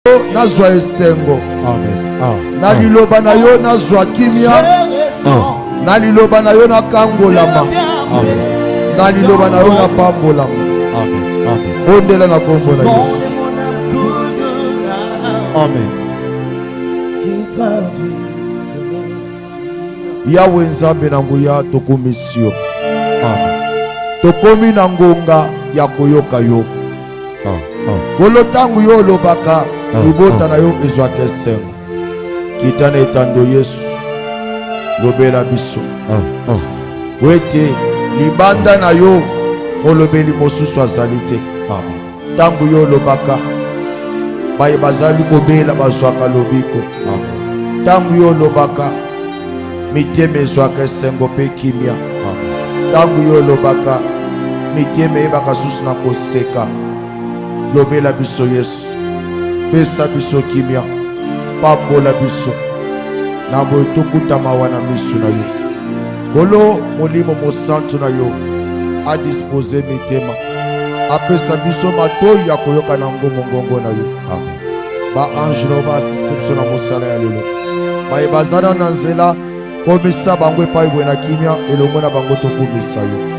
nazwa esengo. Amen. Na liloba na yo nazwa kimia. Na liloba na yo na kangolama. Na liloba na yo na pambolama. Ondela na kombo na Yesu. Amen. Yawe nzambe na nguya tokomisio. Tokomi na ngonga ya koyoka yo. Kolo tangu yo lobaka libota na yo ezwaka esengo. Kita na etando Yesu lobela biso. Wete libanda na yo olobeli mosusu azali te. Tangu yo lobaka baye bazali kobela bazwaka lobiko. Tangu yo lobaka miteme ezwaka esengo pe kimia. Tangu yo lobaka miteme ebaka susu na koseka. Lobela biso Yesu, pesa biso kimia, pambola biso na boye tokutama wana misu na yo. Kolo molimo mosantu na yo adispose mitema, apesa biso matoyi ya koyoka na mongongo na yo. Ba ange no ba assiste biso na mosala ya lelo. Baye bazana na nzela komisa bango epai boye na kimia elongo na bango tokumisa yo.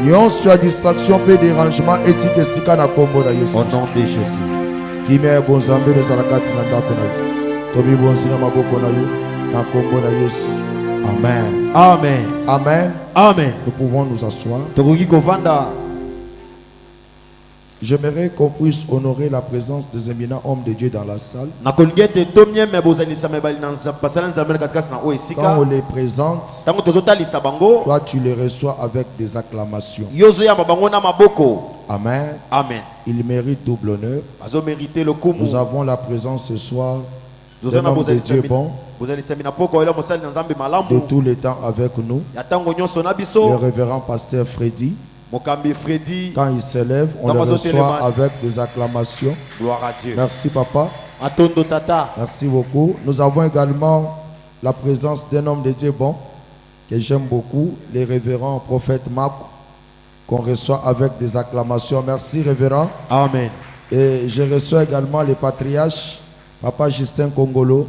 Nyonso ya distraction pe dérangement éthique esika na kombo na Yesu. Au nom de Jésus. Kimia bonzambe ezala kati na ndako na yo. Tobi bonzi na maboko na yo na kombo na Yesu. Amen. Amen. Amen. Amen. Nous pouvons nous asseoir. Tokoki kovanda. J'aimerais qu'on puisse honorer la présence des éminents hommes de Dieu dans la salle. Quand on les présente, toi tu les reçois avec des acclamations. Amen. Amen. Ils méritent double honneur. Nous avons la présence ce soir d'un homme de Dieu bon, de tous les temps avec nous, le révérend pasteur Freddy. Quand il s'élève, on le reçoit avec des acclamations. Gloire à Dieu. Merci papa. Merci beaucoup. Nous avons également la présence d'un homme de Dieu bon, que j'aime beaucoup, le révérend prophète Marc, qu'on reçoit avec des acclamations. Merci révérend. Amen. Et je reçois également le patriarche, papa Justin Congolo.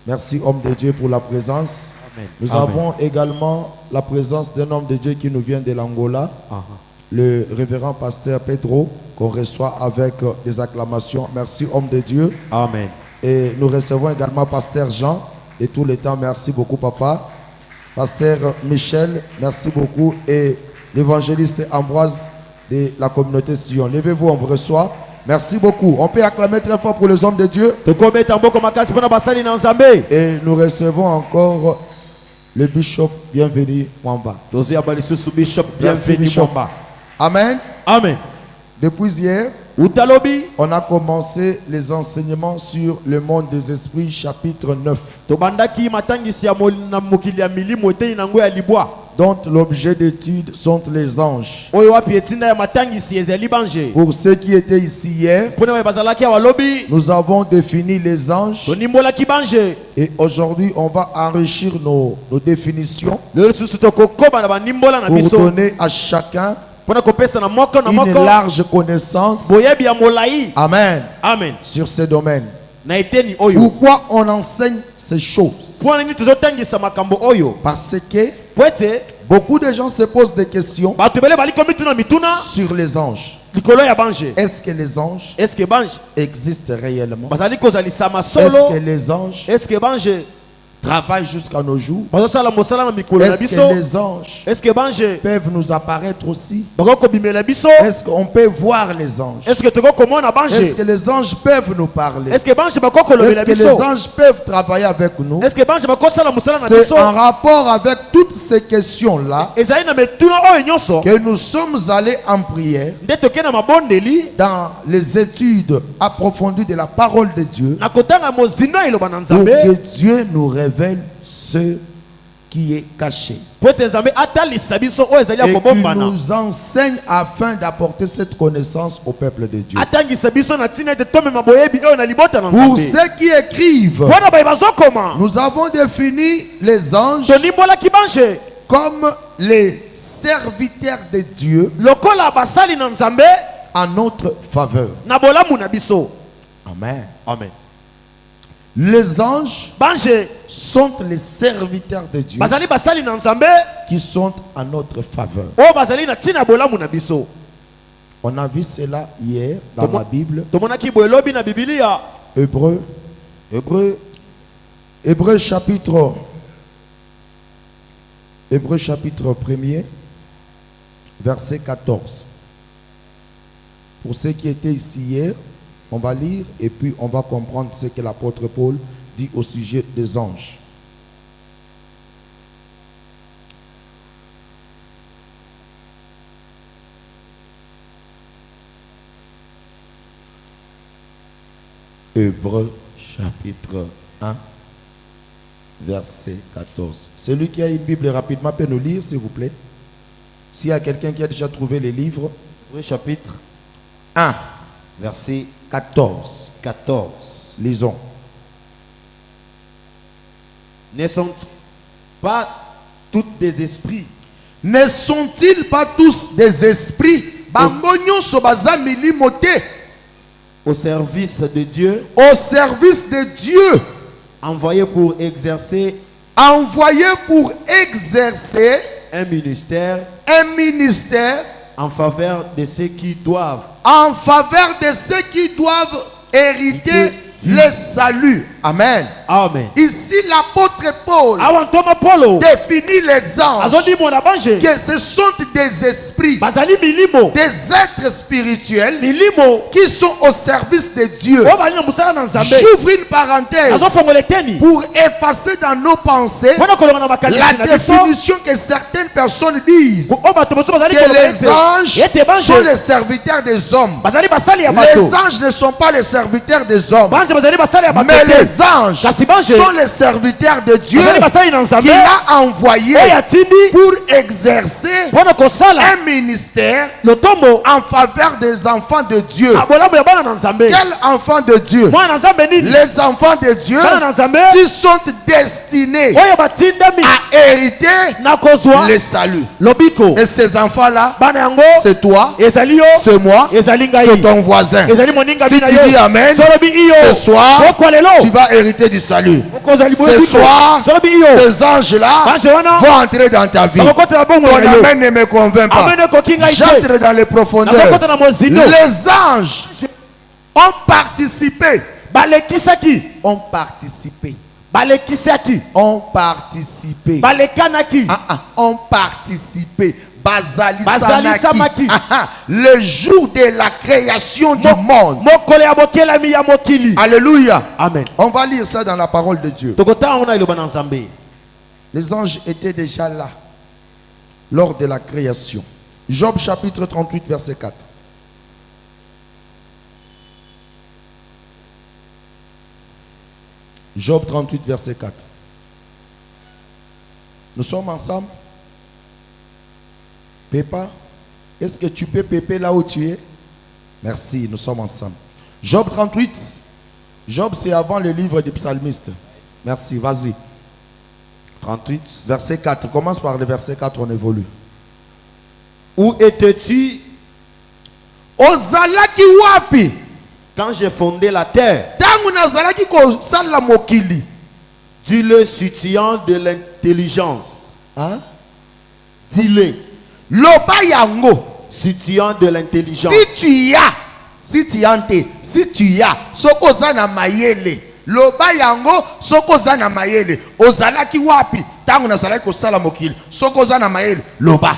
Merci homme de Dieu pour la présence. Amen. Nous Amen. avons également la présence d'un homme de Dieu qui nous vient de l'Angola, le révérend pasteur Pedro, qu'on reçoit avec des acclamations. Merci homme de Dieu. Amen. Et nous recevons également pasteur Jean de tous les temps. Merci beaucoup papa. Pasteur Michel, merci beaucoup. Et l'évangéliste Ambroise de la communauté Sion. Levez-vous, on vous reçoit. Merci beaucoup. On peut acclamer très fort pour les hommes de Dieu. Et nous recevons encore le bishop bienvenu Mwamba. Merci bishop. Amen. Amen. Depuis hier, on a commencé les enseignements sur le monde des esprits, chapitre 9. Dont l'objet d'étude sont les anges. Pour ceux qui étaient ici hier, nous avons défini les anges. Et aujourd'hui, on va enrichir nos définitions pour donner à chacun une large connaissance. Amen. Amen. Sur ces domaines. Pourquoi on enseigne ces choses? Parce que beaucoup de gens se posent des questions sur les anges. Est-ce que les anges existent réellement? Est-ce que les anges travaillent jusqu'à nos jours? Est-ce que les anges peuvent nous apparaître aussi? Est-ce qu'on peut voir les anges? Est-ce que les anges peuvent nous parler? Est-ce que les anges peuvent travailler avec nous? C'est en rapport avec toutes ces questions-là que nous sommes allés en prière dans les études approfondies de la parole de Dieu pour que Dieu nous révèle ce qui est caché et qui nous enseigne afin d'apporter cette connaissance au peuple de Dieu. Pour ceux qui écrivent, nous avons défini les anges comme les serviteurs de Dieu en notre faveur. Amen. Amen. Les anges bange sont les serviteurs de Dieu bazali basali na nzambe qui sont en notre faveur. o bazali na tina bolamu na biso. On a vu cela hier dans la Bible. Tomonaki boelobi na Biblia. Hébreu chapitre 1er, verset 14. Pour ceux qui étaient ici hier, on va lire et puis on va comprendre ce que l'apôtre Paul dit au sujet des anges. Hébreu chapitre 1, verset 14. Celui qui a une Bible rapidement peut nous lire, s'il vous plaît. S'il y a quelqu'un qui a déjà trouvé les livres. Hébreu chapitre 1, verset 14. 14. Lisons. Ne sont pas toutes des esprits Ne sont-ils pas tous des esprits bango nyonso baza milimo te au service de Dieu, au service de Dieu, envoyés pour exercer envoyés pour exercer un ministère en faveur de ceux qui doivent hériter le salut. Amen. Amen. Ici, l'apôtre Paul Awantoma Polo définit les anges azodi mona bange que ce sont des esprits, bazali milimo des êtres spirituels milimo qui sont au service de Dieu. o bali na musala na nzambe. J'ouvre une parenthèse Azofongola eteni pour effacer dans nos pensées mpona kolonga na makanisi la na biso définition que certaines personnes disent o bato mosusu bazali que koloba les ete anges ete bange sont les serviteurs des hommes. bazali basali ya bato Les anges ne sont pas les serviteurs des hommes, bange bazali basali ya bato mais te. les anges Kasi bange sont les serviteurs de Dieu bazali basali na nzambe qu'il a envoyés oyo atindi pour exercer mpona kosala un ministère lotombo en faveur des enfants de Dieu. bolamu ya bana na nzambe. Quels enfants de Dieu? mwana na nzambe nini Les enfants de Dieu bana na nzambe qui sont destinés oyo batindami à hériter na kozwa le salut. lobiko. Et ces enfants-là, bana yango c'est toi, ezali yo c'est moi, ezali ngai c'est ton voisin. ezali moninga Si bina tu yo dis Amen, solobi iyo ce soir, okwa lelo tu vas hériter du salut. okozali Ce boyiko soir, solobi iyo ces anges-là bange wana vont entrer dans ta vie. bakokotela bongo Ton na yo Amen ne me convainc pas. amen ekoki ngai te J'entre dans les profondeurs. nazokota na mozindo Les anges ont participé. balekisaki Ont participé. balekisaki Ont participé. balekanaki Ont participé. Bazali Bazalisamaki. Le jour de la création du monde. mokolo ya bokelami ya mokili. Alléluia. Amen. On va lire ça dans la parole de Dieu. Tokotanga iloba na nzambe. Les anges étaient déjà là lors de la création. Job chapitre 38 verset 4. Job 38 verset 4. Nous sommes ensemble. Pépa, est-ce que tu peux péper là où tu es? Merci, nous sommes ensemble. Job 38. Job, c'est avant le livre des psalmistes. Merci, vas-y. 38. Verset 4. Commence par le verset 4, on évolue. Où étais-tu Ozalaki wapi? quand j'ai fondé la terre? Tangu nazalaki ko sala mokili. Dis-le, situant de l'intelligence. Hein? Dis-le, Loba yango. situant de l'intelligence. Si tu as, soko zana mayele. Loba yango, soko zana mayele. Ozalaki wapi? Tangu nazalaki ko sala mokili. Soko zana mayele. Loba.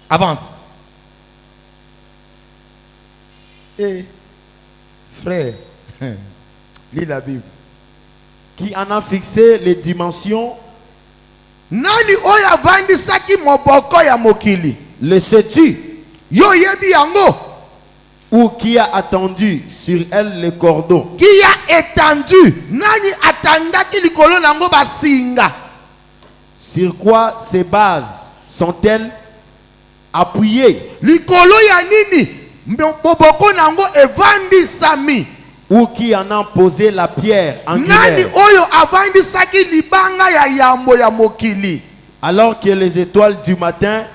Avance. Eh, frère, lis la Bible. Qui en a fixé les dimensions? Nani oya vandi saki moboko ya mokili? Le sais-tu? Yo yebi yango. Ou qui a attendu sur elle les cordons? Qui a étendu? Nani atandaki likolo nango basinga? Sur quoi ces bases sont-elles appuyées? Likolo ya nini? Moboko nango evandi sami. Ou qui en a posé la pierre Nani angulaire? oyo avandi saki libanga ya yambo ya mokili? Alors que les étoiles du matin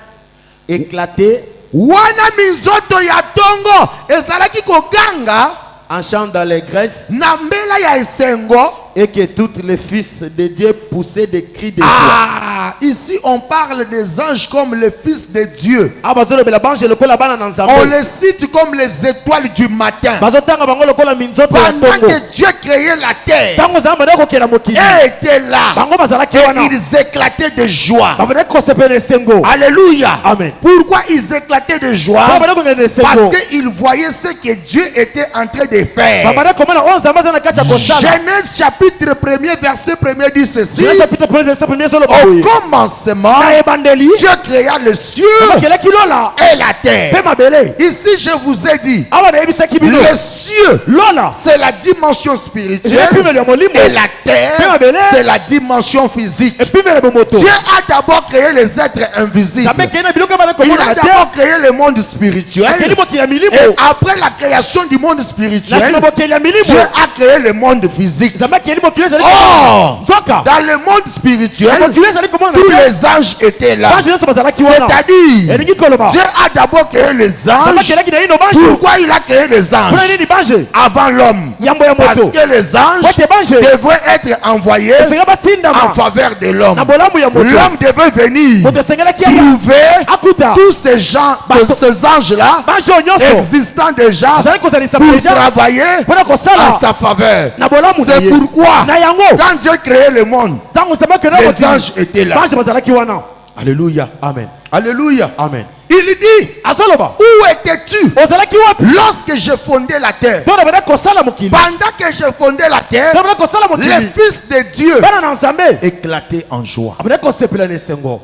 éclataient, Wana minzoto ya tongo ezalaki koganga. en chant d'allégresse Nambela ya esengo. et que tous les fils de Dieu poussaient des cris de joie. Ah, ici on parle des anges comme les fils de Dieu. Ah, bazolobe la bange lokola bana na On Nzambe. les cite comme les étoiles du matin. Bazotanga bango lokola minzoto ya Pendant ntongo. que Dieu créait la terre, Tango Nzambe na kokela mokili. et était là. Bango bazalaki Et wana. ils éclataient de joie. Babana kosepela sengo. Alléluia. Amen. Pourquoi ils éclataient de joie? Babana kokela sengo. Parce qu'ils voyaient ce que Dieu était en train de faire. Babana komana on Nzambe na kacha kosala. Genèse chapitre 1er verset 1er dit ceci. Genèse chapitre 1 verset 1 solo Au baboye. commencement, Na ebandeli. Dieu créa le cieux Bakela kilola. et la terre. Pe mabele. Ici, je vous ai dit, Awa na ebisa kibino. les cieux, Lola. c'est la dimension spirituelle, Et puis le molimo. et la terre, Pe mabele. c'est la dimension physique. Et puis le moto. Dieu a d'abord créé les êtres invisibles. Nzambe kena biloko bana Il komona a na terre. d'abord créé le monde spirituel. Keli mokili ya milimo. Et après la création du monde Na spirituel, sima mokili ya milimo. Dieu a créé le monde physique. Nzambe keli mokili ezali. Oh, Zoka. dans le monde spirituel, Mokili ezali komona na tous terre. les anges étaient là. Bange nyonso bazalaki wana. C'est-à-dire, Elingi koloba. Dieu a d'abord créé les Nzambe anges. kelaki na ino bange. Pourquoi il a créé les anges Pona nini bange? avant l'homme? Yambo ya Parce moto. que les anges Wote bange. devraient être envoyés Esenga batindama. en faveur de l'homme. Na bolamu ya moto. L'homme devait venir Moto esengelaki ya. trouver Akuta. tous ces gens, ces anges-là Bange nyonso. existants déjà Azali kozalisa pour deja. travailler Pona à kosala. sa faveur. Na bolamu na C'est ye. pourquoi Na yango. quand Dieu créait le monde, Tango Nzambe kena les mokili. anges étaient là. Bange bazalaki wana. Alléluia. Amen. Alléluia. Amen. Il dit, Azoloba. où étais-tu Ozalaki wapi? lorsque j'ai fondé la terre? Pona bana kosala mokili. Pendant que j'ai fondé la terre, Bana kosala les mokili. fils de Dieu Bana na Nzambe. éclataient en joie. Abana kosepela na sengo.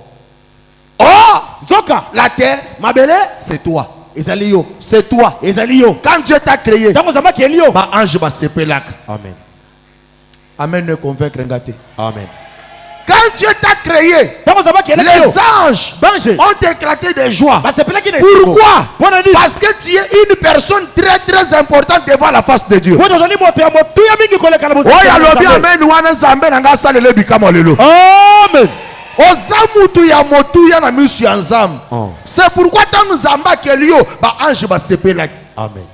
Oh, Zoka. la terre, Mabele. c'est toi. Ezali yo. C'est toi. Ezali yo. Quand Dieu t'a créé, Tango Nzambe keli yo. bah ange va sepelak. Amen. Amen, ne convaincre ngate. Amen. Quand Dieu t'a créé, Tango Nzambe keli yo. les anges Bange. ont éclaté de joie. Basepelaki na Pourquoi? Pona nini? Parce que tu es une personne très très importante devant la face de Dieu. Wote ozali moto ya motu ya mingi koleka na Oyo alobi amen wana nzambe na nga asalele bikama lelo. Amen. Oza mutu ya motu ya na misu ya nzambe. Oh. C'est pourquoi ntango nzambe akeli yo ba ange basepelaki. Amen.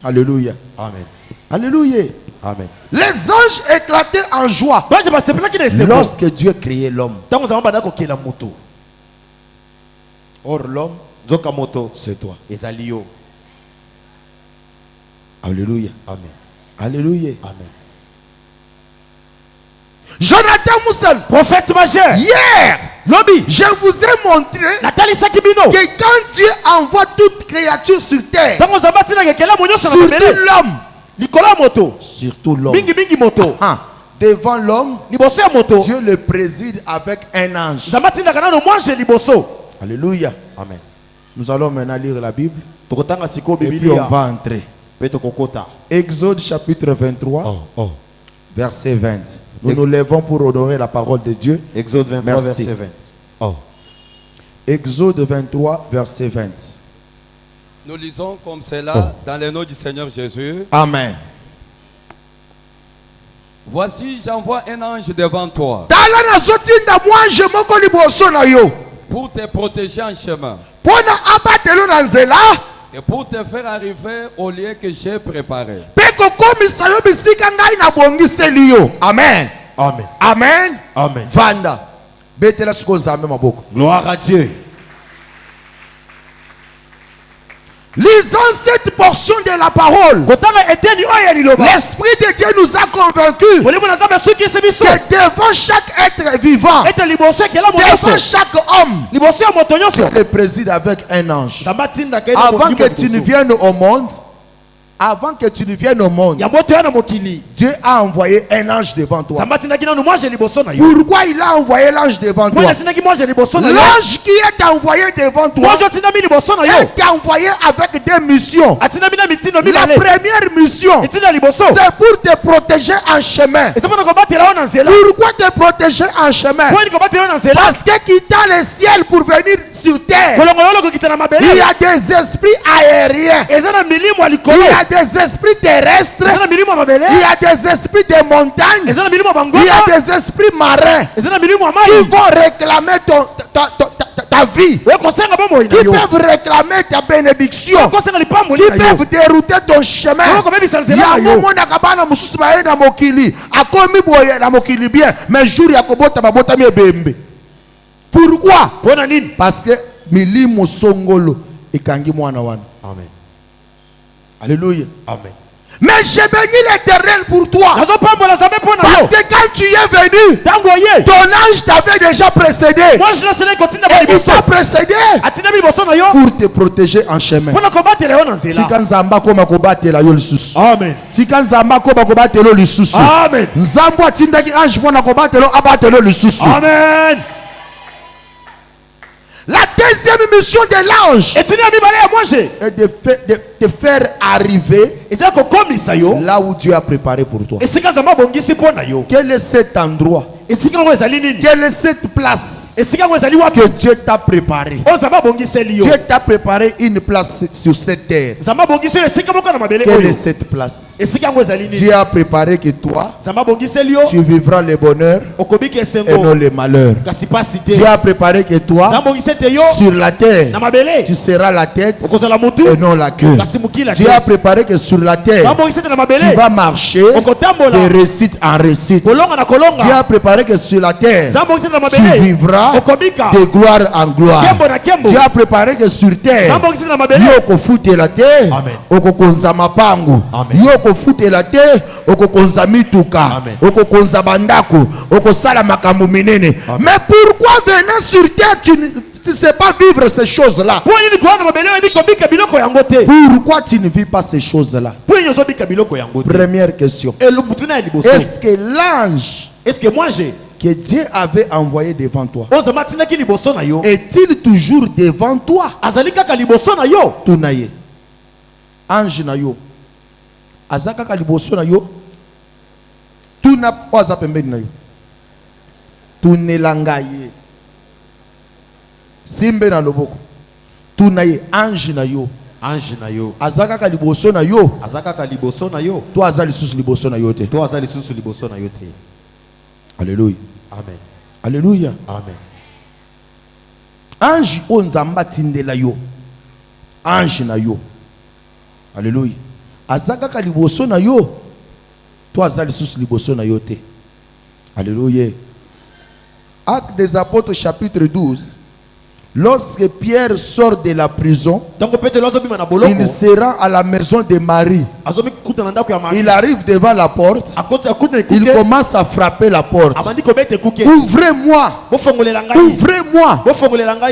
Alléluia. Amen. Alléluia. Amen. Les anges éclataient en joie Bange basepelaki na sengo. lorsque Dieu créait l'homme. Tango Nzambe bana kokela moto. Or l'homme, Zoka moto. c'est toi. Ezali yo. Alléluia. Amen. Alléluia. Amen. Jonathan Moussel, Prophète majeur. hier, Lobi. je vous ai montré Nathalie Sakibino. que quand Dieu envoie toute créature sur terre, Tango Nzambe tina kekela monyo sana surtout mabele. l'homme, Likola moto. surtout l'homme, Mingi moto. ah, devant l'homme, Liboso ya moto. Dieu le préside avec un ange. Nzambe tina kana no mwanje liboso. Alléluia. Amen. Nous allons maintenant lire la Bible Tokotanga siko et puis on Biblia. va entrer. Peto kokota. Exode chapitre 23, Oh. verset 20. Nous nous levons pour honorer la parole de Dieu. Exode 23 Merci. verset 20. Oh. Exode 23, verset 20. Nous lisons comme cela dans le nom du Seigneur Jésus. Amen. Voici, j'envoie un ange devant toi Tala nazotinda mwanje moko liboso na yo. pour te protéger en chemin Pona abatelo na nzela et pour te faire arriver au lieu que j'ai préparé. pe kokomisa yo bisika ngai na bongiseli yo. Amen. Amen. Amen. Amen. Vanda. Betela siko nzambe maboko. Gloire à Dieu. Lisons cette portion de la parole. Kotanga eteni oya liloba. L'Esprit de Dieu nous a convaincus Molimo na Nzambe suki sebiso. que devant chaque être vivant, Ete liboso kela devant moto. chaque homme, Liboso ya moto nyonso. Dieu le préside avec un ange. Nzambe tinda kele Avant que tu ne viennes au monde, avant que tu ne viennes au monde, ya moto ya na mokili. Dieu a envoyé un ange devant toi. Nzambe tinda kina no mwanje liboso na yo. Pourquoi il a envoyé l'ange devant toi? Mwana tinda ki mwanje liboso na yo. L'ange qui est envoyé devant toi Mwanje tinda mi liboso na yo. est envoyé avec des missions. Atinda mi na mitindo mi La bale. première mission, Itinda liboso. c'est pour te protéger en chemin. Esa mwana kobatela ona nzela. Pourquoi te protéger en chemin? Kwani kobatela ona nzela. Parce que quitta le ciel pour venir sur terre, Kolongolo kokita na il mabele. y a des esprits aériens, Eza na milimo ya il likolo. y a des esprits terrestres, Eza na milimo ya mabele. il y a des esprits de montagne, Eza na milimo ya il y a bangoma. des esprits marins Eza na milimo ya qui mai. vont réclamer ta ta vie, qui peuvent réclamer ta bénédiction, qui peuvent dérouter ton chemin. Yango monaka bana mususu baye na mokili, akomi boye na mokili bien, mais jour ya kobota babota mi ebembe. Pourquoi? Parce que milimo songolo ekangi mwana wana. Amen. Alléluia. Amen. Mais j'ai béni l'Éternel pour toi. Parce que quand tu es venu, ton ange t'avait déjà précédé. Et il t'a précédé pour te protéger en chemin. Tika nzamba koma kobatela yo lisusu. Amen. Tika nzamba koma kobatela lisusu. Amen. Nzambo atindaki ange pona kobatela abatela lisusu. Amen. La deuxième mission de l'ange est de te faire arriver là où Dieu a préparé pour toi. Quel est cet endroit? Quelle est cette place que Dieu t'a préparé? Dieu t'a préparé une place sur cette terre. Quelle est cette place? Dieu a préparé que toi, tu vivras le bonheur et non le malheur. Dieu a préparé que toi, sur la terre, tu seras la tête et non la queue. Dieu a préparé que sur la terre, tu vas marcher de réussite en réussite. Dieu a préparé que sur la terre, tu vivras de gloire en gloire. Dieu a préparé que sur terre, yoko foute la terre, oko konza mapangu, yoko foute la terre, oko konza mituka, oko konza bandako, oko sala makambu minene. Mais pourquoi venir sur terre, tu ne sais pas vivre ces choses-là? Pourquoi tu ne vis pas ces choses-là? Première question. Est-ce que l'ange que Dieu avait envoyé devant toi est-il toujours devant toi? Tunaye. Ange na yo. Azaka kaliboso na yo. Tuna oza pembeni na yo. Tunelangaye. Simbe na loboko. Tunaye ange na yo. Ange na yo. Azaka kaliboso na yo. Azaka kaliboso na yo. To azali susu liboso na yo te. To azali susu liboso na yo te. Alléluia. Amen. Alléluia. Amen. Ange o nzamba tindela yo. Ange na yo. Alléluia. Azaka kaliboso na yo. To azali susu liboso na yo te. Alléluia. Actes des Apôtres chapitre 12. Lorsque Pierre sort de la prison, il se rend à la maison de Marie. Il arrive devant la porte. Il commence à frapper la porte. Ouvrez-moi. Ouvrez-moi.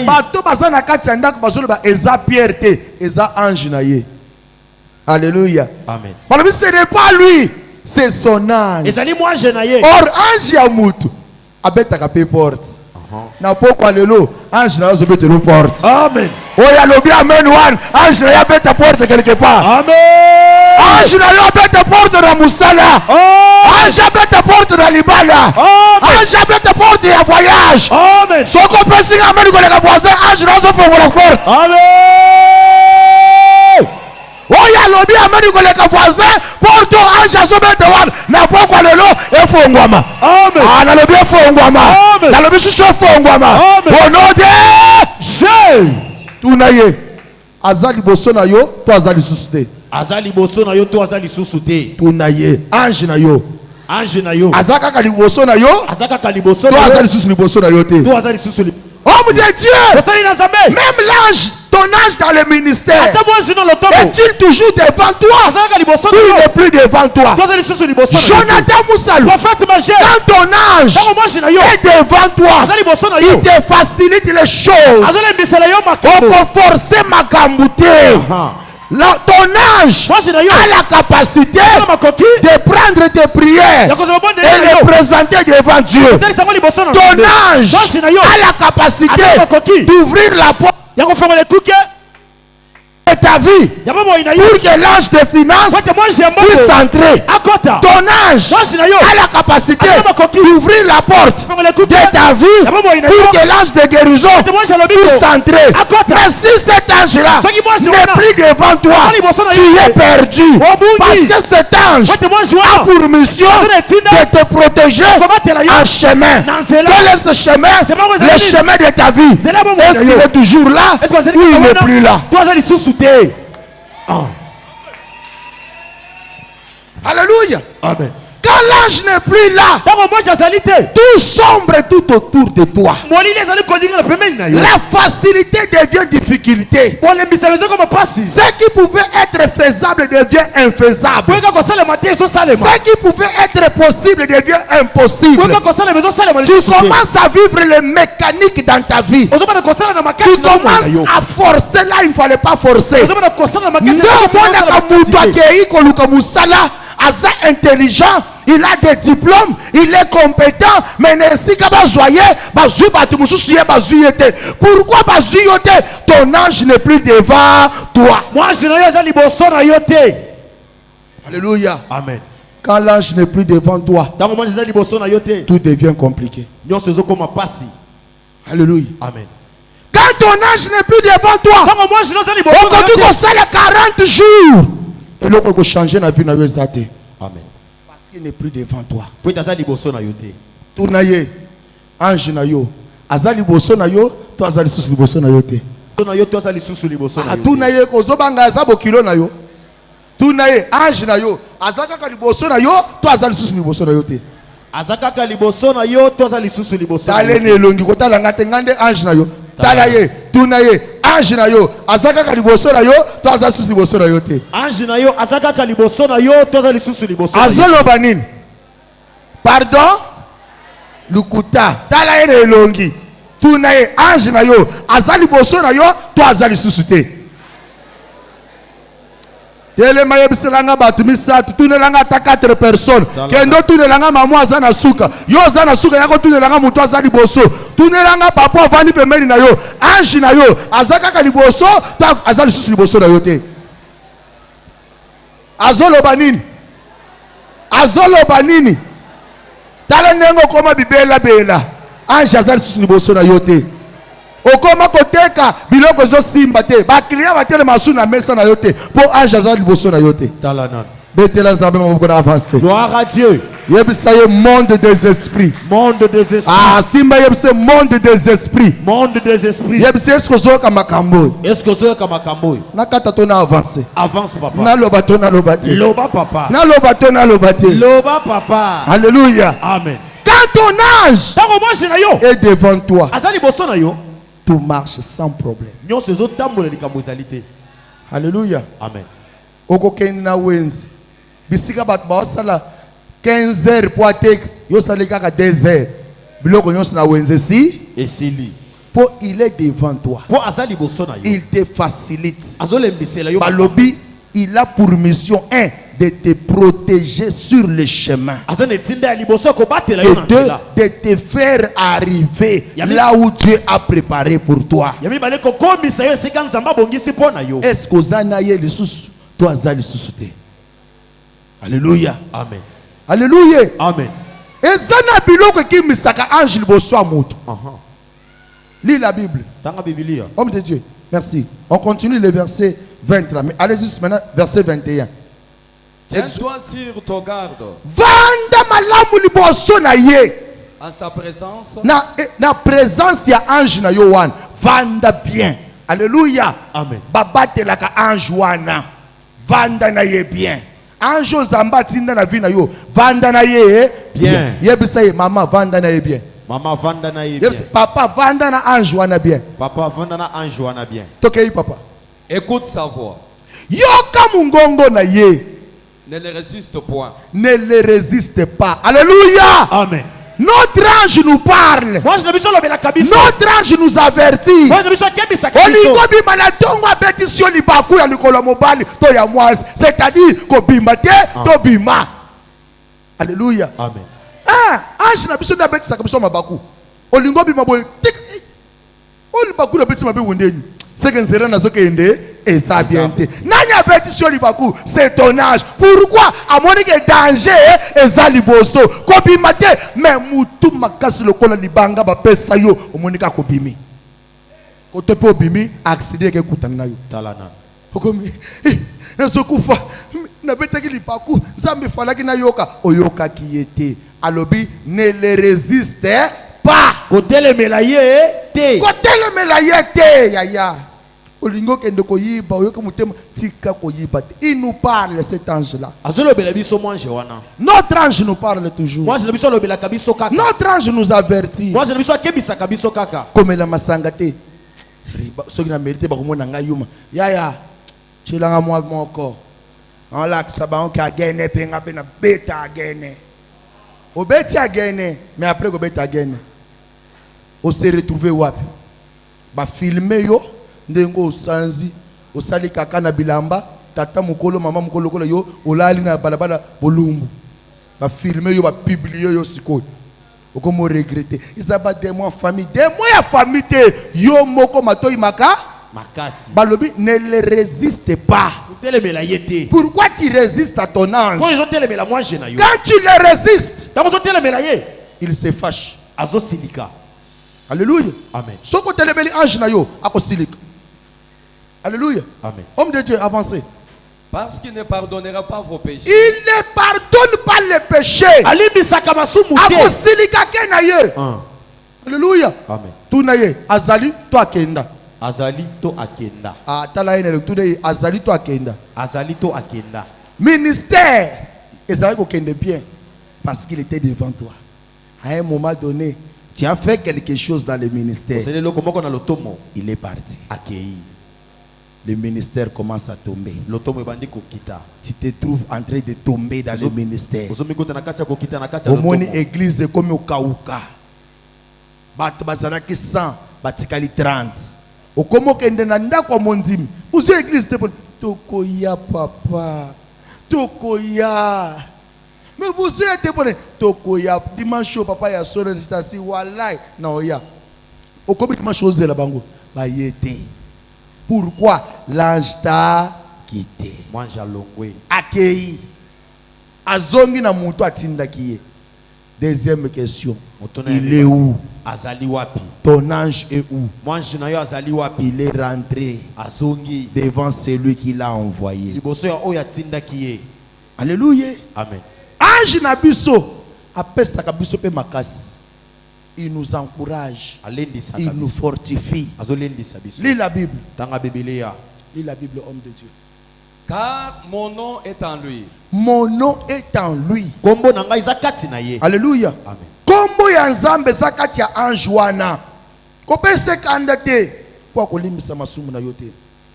Bato bazana kati ndako bazolo ba eza Pierre te, eza ange na ye. Alléluia. Amen. Mais ce n'est pas lui, c'est son ange. Or ange ya mutu abetaka pe porte. Na poko lelo ange na zo bete no porte. Amen. Oya lobi amen one ange na ya bete porte quelque part. Amen. Ange na ya bete porte na musala. Ange ya bete porte na libala. Ange ya bete porte ya voyage. Amen. Soko pesi amen ko le voisin ange na zo fongola porte. Amen. Oya lobi amen ko le voisin porte ange zo bete one na poko lelo e fongwama. Amen. Na lobi e fongwama. Na lobi susu fongwama. Au nom de Jésus. Tunaye. Azali boso na yo, to azali susu te. Azali boso na yo, to azali susu te. Tunaye. Ange na yo. Ange na yo. Azaka kaliboso na yo. Azaka kaliboso to azali susu liboso na yo te. To azali susu liboso. Homme de Dieu. Même l'ange, ton ange dans le ministère, est-il toujours devant toi? Ou il n'est plus devant toi? Jonathan Moussalou, quand ton ange est devant toi, il te facilite les choses. On peut forcer ma gambouté. Ton ange a la capacité de prendre tes prières et les présenter devant Dieu. Ton ange a la capacité d'ouvrir la porte et ta vie, ya bomoi na yo pour que l'ange de finance Wate mwanji ya mbongo puisse entrer. akota Ton ange mwanji na yo a la capacité Ata bakoki. d'ouvrir la porte Fongole kuta. de ta vie Ya bomoi na yo pour que l'ange de guérison Wate mwanji ya lobiko puisse entrer. akota Mais si cet ange-là Soki mwanji n'est wana plus devant toi, Azali liboso na tu yo es perdu. Obungi. Parce que cet ange Wate mwanji a wana pour mission Azali etinda. de te protéger Komatela yo en chemin. Na nzela. Quel est ce chemin? C'est pas moi, Le Zali. chemin de ta vie. Nzela bomoi Est-ce na qu'il yo. est toujours là Est-ce que azali ou il n'est wana? plus là? To azali lisusu te Alléluia. amen Quand l'ange n'est plus là, ntango mwanji azali te tout sombre tout autour de toi. molili ezali kolinga na pembeni na yo La facilité devient difficulté. bolembiselo eza koma pasi Ce qui pouvait être faisable devient infaisable. koyeka kosalema te ezosalema Ce qui pouvait être possible devient impossible. koyeka kosalema ezosalema Tu lisusu te commences à vivre les mécaniques dans ta vie. ozobana kosala na Tu makasi na bomoi na commences yo à forcer là, il ne fallait pas forcer. ozobana kosala na makasi Nde omonaka mutu akei koluka musala aza intelligent, il a des diplômes, il est compétent, mais nesika bazoye bazui batu mususu ye bazui ye te. Pourquoi bazui yo te? Ton ange n'est plus devant toi. mwanji na yo eza liboso na yo te Alléluia. amen Quand l'ange n'est plus devant toi, ntango mwanji eza liboso na yo te tout devient compliqué. nyonso ezokoma pasi Alléluia. amen Quand ton ange n'est plus devant toi, ntango mwanji na yo eza liboso na yo okoki te kosala 40 jours. eloko ekochange na vie na yo eza te. amen Parce qu'il n'est plus devant toi. po ete aza liboso na yo te Tuna ye ange na yo aza liboso na yo to aza lisusu liboso na yo te. na yo to aza lisusu liboso na yo te Tuna ye kozobanga aza bokilo na yo. Tuna ye ange na yo aza kaka liboso na yo to aza lisusu liboso na yo te. aza kaka liboso na yo to aza lisusu liboso na yo Tale te. na elongi kotala nga te ngande ange na yo. Tala ye tuna ye ange na yo aza kaka liboso na yo to aza lisusu liboso na yo te. ange na yo aza kaka liboso na yo to aza lisusu liboso na yo te. Azoloba nini? Pardon? Lukuta tala ye na elongi tuna ye ange na yo aza liboso na yo to aza lisusu te. Telema yebiselanga batu misatu tunelanga ata 4 personnes kendo tunelanga mama aza na suka yo aza na suka yako tunelanga mutu aza liboso tunelanga papa avandi pembeni na yo ange na yo aza kaka liboso to aza lisusu liboso na yo te. Azoloba nini? Azoloba nini? Tala ndenge okoma bibela bela ange aza lisusu liboso na yo te. Okoma koteka biloko ezosimba te bakliya batelema asu na mesa na yo te mpo ange aza liboso na yo te. tala nani Betela nzambe maboko na avance. gloire à Dieu Yebisa ye monde des esprits. monde des esprits Simba yebisa monde des esprits. monde des esprits Yebisa eske ozoyoka makambo est-ce que ozoyoka makambo oyo nakata to na avance avance papa naloba to naloba te loba papa naloba to naloba te. loba papa Alléluia. amen Quand ton ange ntango mwanji na yo est devant toi, aza liboso na yo tout marche sans problème. nyonso ezotambola likambo ezali te Alléluia. amen Okokende na wenzi bisika bato baosala 15 heures po ateka yo osali kaka 2 heures biloko nyonso na wenze si esili po il est devant toi, mpo aza liboso na yo il te facilite. azolembisela yo Balobi, il a pour mission de te protéger sur le chemin aza na etinda ya liboso ya kobatela yo et na nzela de te faire arriver Yami- là où Dieu a préparé pour toi. ya mibale kokomisa yo esika nzambe abongisi mpo na yo Est-ce que oza ye lisusu to aza lisusu te? Alléluia. amen Alléluia. amen Eza na biloko ekimisaka ange liboso ya moto. Lis la Bible. tanga bibilia Homme de Dieu, merci. On continue le verset 20 là. Mais allez juste maintenant, verset 21. Tiens-toi sur ton garde Vanda malamu liboso na ye. en sa présence. Na présence ya ange na yo wana. Vanda bien. Alléluia. amen Babatelaka ange wana. Vanda na ye bien. Ange ozamba tinda na vie na yo. Vanda na ye Bien. Yebisa ye mama vanda na ye bien. mama vanda na ye Yebisa bien papa vanda na ange wana bien. papa vanda na ange wana bien Tokei papa. Écoute sa voix. Yoka mungongo na ye. Ne le résiste point. Ne le résiste pas. Alléluia. amen Notre ange nous parle. mwanji na biso alobelaka biso Notre ange nous avertit. mwanji na biso akebisaka Olingo biso bima na tongo abetisi libaku ya likolo ya mobali to ya mwasi. C'est-à-dire kobima te to bima. Alléluia. amen Ange na biso na betisaka biso mabaku. Olingo bima boy. Olibaku na betisima be wondeni. C'est que nzela nazokende et ça vient te. Nanya beti sur libaku, c'est ton âge. Pourquoi à mon danger et ça liboso. Kobimate mais mutu makasi lokola libanga ba pesa yo omonika kobimi. Kote po bimi accident ke kutana yo. Talana. Okomi nazokufa na betaki libaku zambe falaki na yoka oyoka ki était. Alobi ne le résiste pas. Kotele melaye te. Kotele melaye te yaya. Olingo kende koyiba oyoka mutema tika koyiba. Il nous parle cet ange là. Azolo bela biso mwange wana. Notre ange nous parle toujours. Mwange biso lo bela kabiso kaka. Notre ange nous avertit. Mwange biso akebisa kabiso kaka. Comme la masanga te. Soki na mérité ba komona nga yuma. Yaya. Chilanga mwa moko. En l'axe ba on ka gagner penga pe na beta gagner. Obeti a gagné, mais après obeti a gagné. On s'est retrouvé wapi? Ba filmer yo ndengo osanzi, osali kaka na bilamba, tata mukolo mama mukolo kola yo, olali na balabala bolumbu. Ba filmer yo ba publier yo sikoyo. Okomo regretter. Isaba des mois famille, des mois ya famille te yo moko matoyi maka makasi. Balobi ne le résiste pas. Kotele melaye te. Pourquoi tu résistes à ton ange? Quand ils ont tele mela mwange na yo. Quand tu le résistes, Dans ils ont tele melaye. il se fâche. Azo silika. Alléluia. Amen. Soko telebeli ange na yo akosilika. Alléluia. Amen. Homme de Dieu, avancez. Parce qu'il ne pardonnera pas vos péchés. Il ne pardonne pas les péchés. Alibisaka masumu te. Akosilika ke na ye. Alléluia. Amen. Tout na ye azali to akenda. Azali to akenda. Ah tala ene tout na ye azali to akenda. Azali to akenda. Ministère ezali ko kende bien parce qu'il était devant toi. À un moment donné, tu as fait quelque chose dans le ministère. C'est le komoko na lotomo. Il est parti. Akei. Le ministère commence à tomber. Lotomo ebandi kokita. Tu te trouves en train de tomber dans le ministère. Ozomikota na kacha kokita na kacha Au lotomo. moni église comme au Kauka. Bat bazanaki 100, batikali 30. Au komo kende na ndako mondim. Uzo église te tokoya papa. Tokoya. Mais vous êtes bon. Tokoya dimanche papa ya solo n'tasi walai na oya. Au komo dimanche oze la bango. Ba yete. Pourquoi l'ange t'a quitté? Mwange alongwe. Accueilli. Azongi na muto atinda kiye. Deuxième question. Il est où? Azali wapi. Ton ange est où? Mwange na yo azali wapi. Il est rentré Azongi devant celui qui l'a envoyé. liboso ya oya tinda kiye. Alléluia. Amen. Ange na biso apesaka biso pe makasi. Il nous encourage. Alendisa Il nous fortifie. azolendisa biso. Lis la Bible. Tanga Biblia. Lis la Bible, homme de Dieu. Car mon nom est en lui. Mon nom est en lui. Kombo na ngai za kati na ye. Alléluia. Amen. Kombo ya nzambe zakati ya ange wana. Kopese kanda te. Kwa kolimbisa masumu na yote.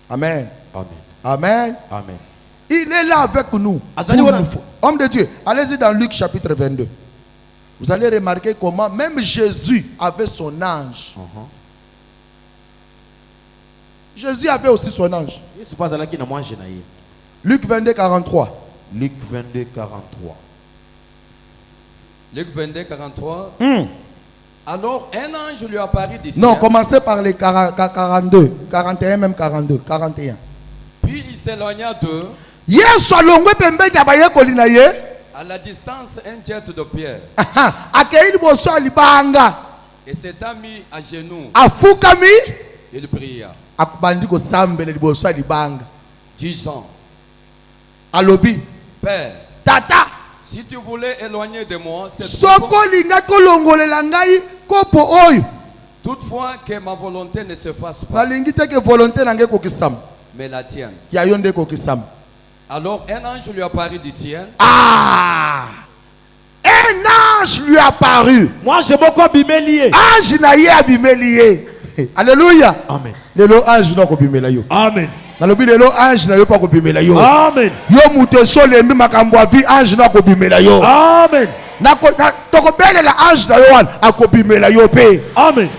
Amen. Amen. Amen. Amen. Il est là avec nous. Azali wana. Homme de Dieu, allez-y dans Luc chapitre 22. Vous allez remarquer comment même Jésus avait son ange. Jésus avait aussi son ange. Yesu pas alaki na mwange na ye. Luc 22, 43. Luc 22 43. Luc 22, 43. Alors un ange lui apparut du ciel. Non, commencez par les 42, 41, même 42, 41. Puis il s'éloigna d'eux Yesu alongwe pembeni ya bayekoli na ye. à la distance un tiers de pierre. Akei liboso ya libanga. Et s'étant mis à genoux, Afukami. il pria, Akubandi kosambela liboso ya libanga. disant, Alobi. Père, Tata. si tu voulais éloigner de moi cette Soko linga kolongolela ngai kopo oyo. toutefois que ma volonté ne se fasse pas, Nalingi te ke volonté nange kokisama. mais la tienne. Ya yonde kokisama. Alors un ange lui apparut du ciel. Ah! Un ange lui apparut. Mwange moko bimeli ye. Ange na ye abimeli ye. Alléluia. Amen. Lelo ange na kobimela yo. Amen. Nalobi lelo ange na yo pa kobimela yo. Amen. Yo muteso lembi makambo ya vi ange na kobimela yo. Amen. Tokobelela ange na yo wana akobimela yo pe. Amen.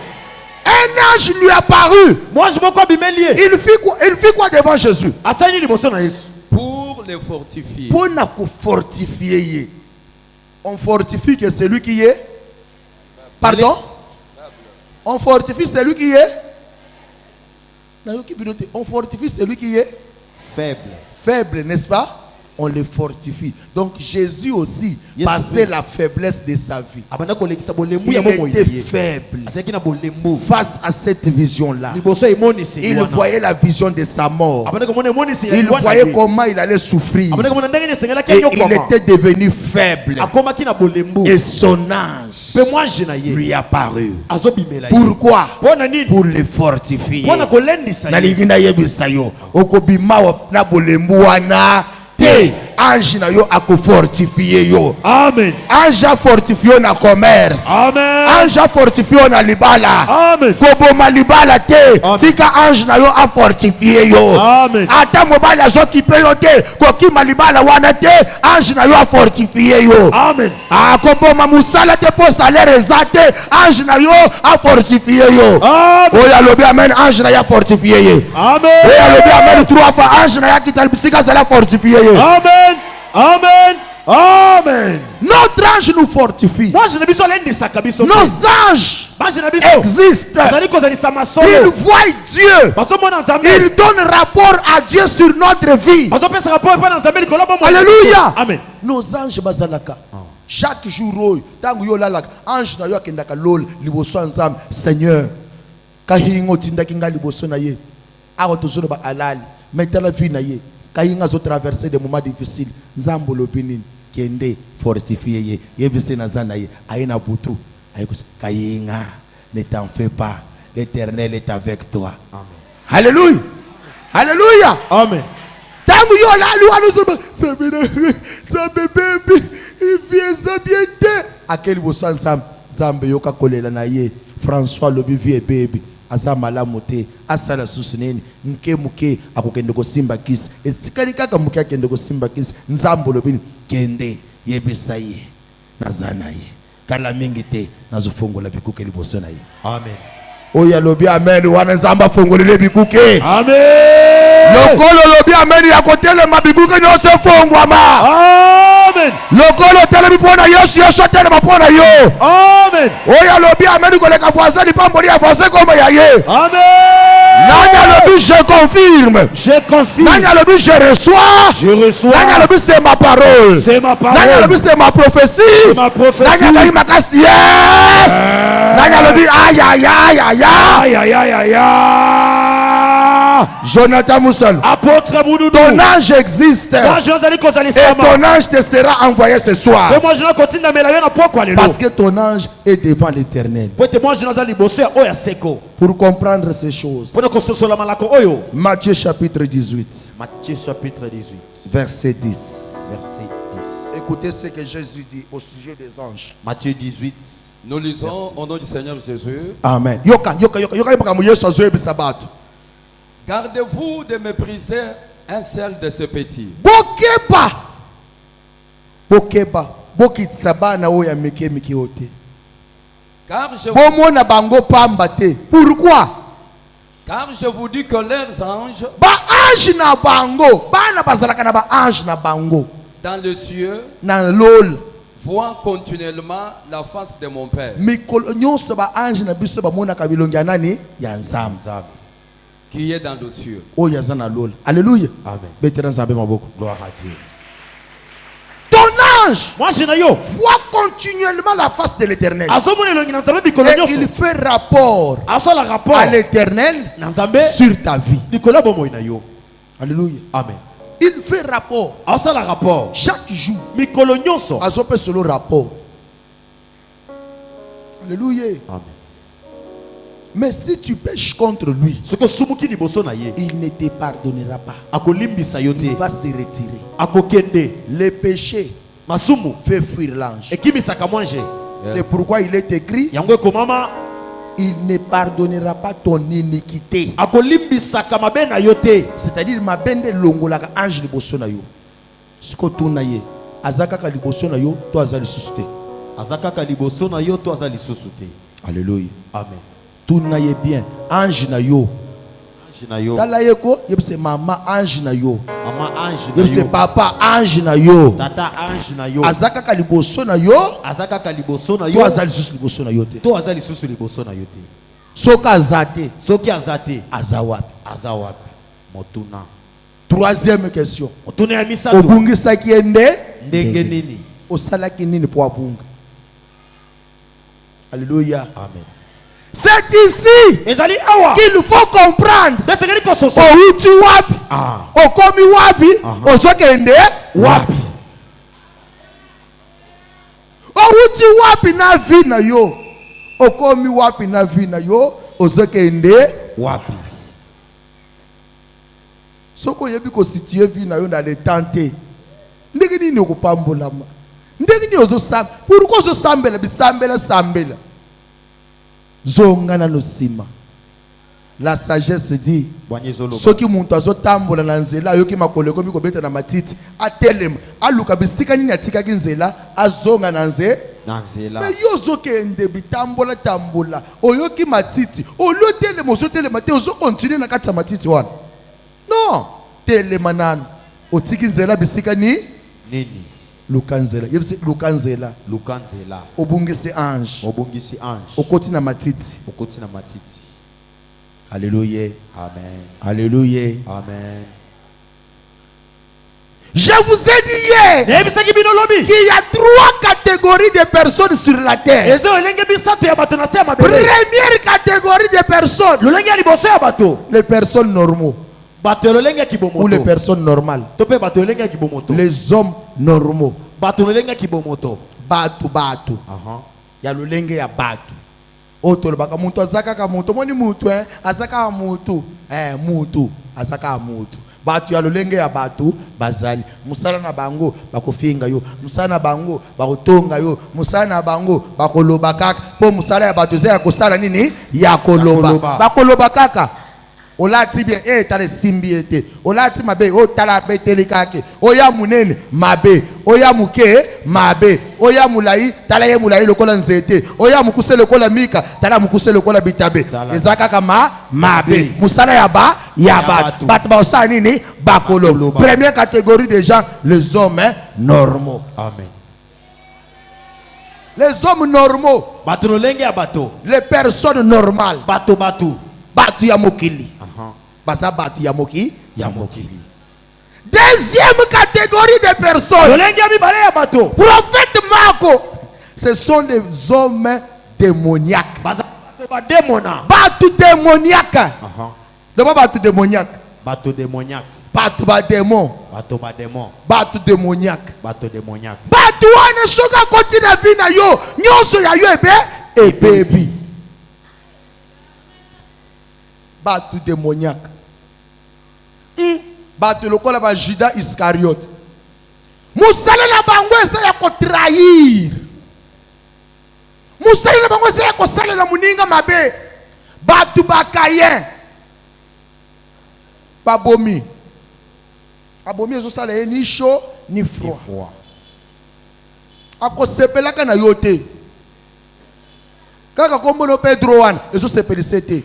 Un ange lui apparut. Mwange moko bimeli ye. Il fit quoi devant Jésus? Asani liboso na Yesu. Pour les fortifier. Pour na ko fortifier ye. On fortifie que celui qui est. Pardon? On fortifie celui qui est. On fortifie celui qui est faible, n'est-ce pas? On le fortifie. Donc Jésus aussi passait la faiblesse de sa vie. Il était faible face à cette vision-là. Il voyait la vision de sa mort. Il voyait comment il allait souffrir. Et il était devenu faible. Et son ange lui apparut. Pourquoi? Pour le fortifier. Ange na yo ako fortifié yo. Amen. Ange a fortifié na commerce. Amen. Ange a fortifié na libala. Amen. Koboma libala te. Tika ange na yo a fortifié yo. Amen. Ata mobala zo kipe yo te. Kokima libala wana te. Ange na yo a fortifié yo. Amen. Koboma musala te po salaire ezate. Ange na yo a fortifié yo. Amen. Oya lobi amen. Ange na yo a fortifié yo. Amen. Oya lobi amen. Trois fois ange na yo kitalbisika zala fortifié yo. Amen. Amen. Amen. Notre ange nous fortifie. Nos anges existent. Ils voient Dieu. Ils donnent rapport à Dieu sur notre vie. Alléluia. Amen. Nos anges bazalaka. Chaque jour, tangu yo lalaka, ange na yo akendaka lol liboso nzambe. Seigneur, kahingo tindaki nga liboso na ye. Awa tozolo ba alali. Maintenant la vie na ye. Kahinga zo traverser des moments difficiles. Nzambo lopinini kende fortifier ye. Yebise na zana ye. Aina butu. Ayikusa kahinga. Ne t'en fais pas. L'Éternel est avec toi. Amen. Alléluia. Alléluia. Amen. Tangu yo la lu ça bébé il vient ça bien. Akeli bosan zambe yo ka kolela na ye. François lobi vie bébé. Asa malamu te asala susuneni nke muke akokende ko simba kisi esikali kaka muke akende ko simba kisi nzambo lobini kende yebisa ye nazana ye kala mingi te nazofongola bikuke liboso na ye. Amen. Oya lobi amen wana nzamba fongolele bikuke. Amen. Lokolo lobi amen ya kotele mabikuke nyose fongwama. Amen. Lokolo tele bipona Yesu Yesu tele mapona yo. Amen. Oya lobi amen ko le ka voisin ni pamboli avancer comme ya ye. Amen. Nanya lobi je confirme. Je confirme. Nanya lobi je reçois. Je reçois. Nanya lobi c'est ma parole. C'est ma parole. Nanya lobi c'est ma prophétie. C'est ma prophétie. Nanya lobi makasi yes. Nanya lobi aïe aïe aïe aïe aïe aïe aïe aïe aïe. Jonathan Moussel. Apôtre Boudoudou. Ton ange existe. Et ton ange te sera envoyé ce soir. Parce que ton ange est devant l'Éternel. Pour comprendre ces choses. Matthieu chapitre 18. Matthieu chapitre 18. Verset 10. Verset 10. Écoutez ce que Jésus dit au sujet des anges. Matthieu 18. Nous lisons au nom du Seigneur Jésus. Amen. Yoka. Gardez-vous de mépriser un seul de ces petits. Bokeba. Bokitsaba na oya mike ote. Car je Pourquoi? Car je vous dis que leurs anges ange na bango. Bana bazalaka na ba ange na bango. Dans le cieux. Na lol. Voient continuellement la face de mon Père. Mikolo nyonso ba ange na biso ba mona ka bilongi ya nani? Ya nzambe. Qui est dans le cieux. Oh yazana lol. Alléluia. Amen. Bétera nzambe maboko. Gloire à Dieu. Ton ange voit continuellement la face de l'Éternel. Et il fait rapport à l'Éternel sur ta vie. Alléluia. Amen. Il fait rapport chaque jour. Azope solo rapport. Alléluia. Amen. Mais si tu pêches contre lui, il ne te pardonnera pas. Il va se retirer. Le péché fait fuir l'ange. C'est pourquoi il est écrit, il ne pardonnera pas ton iniquité. C'est-à-dire ma bende longolaka ange liboso na yo. Siko tuna ye. Azaka liboso na yo, to azali susute. Alléluia. Amen. Tuna ye bien. Ange na yo. Tala yeko, yebse mama ange na yo. Mama ange na yebse yo. papa ange na yo. Tata ange na yo. Azaka kaliboso na yo. Azaka kaliboso na yo. To azali susu liboso na yo te. To azali susu liboso na yo te. Soka azate. Soki azate. Azawapi. Azawapi. Motuna. Troisième question. Motuna ya misato. Obungisaki ende Ndenge nini? osalaki nini po abunga? Alléluia. Amen. C'est ici Ezali awa. qu'il faut comprendre. Desengeli kososo. Outi wapi? Ah. Okomi wapi? Ozokende wapi? Outi wapi na vie na yo? Okomi wapi na vie na yo? Ozokende Wapi. soko yebi ko situer vie na yo dans les tentés. Ndenge nini okupambola ma? Ndenge nini ozosamba? Pourquoi ozosambela bisambela sambela? Zonga na nosima. La sagesse dit soki muntu azotambola na nzela yoki makolo komi kobeta na matiti atelema aluka bisika nini atikaki nzela azonga na nzela. Mais yo zokende bitambola tambola oyoki matiti olotele mozotele mate ozo continuer na kati ya matiti wana. Non, telema nanu otiki nzela bisika ni nini? Lukanzela. Yebisi lukanzela. Lukanzela. Obungisi ange. Obungisi ange. Okoti na matiti. Okoti na matiti. Alléluia. Amen. Alléluia. Amen. Je vous ai dit hier qu'il y a 3 catégories de personnes sur la terre. Première catégorie de personnes, les personnes normaux ou les personnes normales. Les hommes normaux. Batu. Ya lolenge ya batu. Oto baka muntu azaka ka muntu moni muntu azaka muntu muntu azaka muntu. Batu ya lolenge ya batu bazali musala na bango bakofinga yo musala na bango bakotonga yo musala na bango bakoloba kaka po musala ya batu ya kosala nini ya koloba bakoloba kaka olati bien tale simbi ete olati mabe o tala beteli kake oya munene mabe oya muke mabe oya mulai tala ye mulai lokola nzete oya mukuse lokola mika tala mukuse lokola bitabe ezaka kama mabe musala ya ba bat ba osala nini bakolo. Première catégorie de gens, les hommes normaux. Amen. Les hommes normaux, les personnes normales, batu ya mokili. Basa batu ya mokili. Deuxième catégorie de personnes, prophète Marco, ce sont des hommes démoniaques. Batu démoniaques. D'abord batu démoniaques. Batu démoniaque. Batu ba démon. Batu ba démon. Batu démoniaque. Batu démoniaque. Batu wana soka koti na vina yo. Nyoso ya yo ebebi. Batu démoniaque. Batu lokola ba Judas Iscariote. Musala na bango esa ya ko trahir. Musala na bango esa ya ko sala na muninga mabe. Batu ba Caïn. Babomi. Abomi ezo sala ni chaud ni froid. Ako sepelaka na yote. Kaka kombono Pedro wana ezo sepelisete.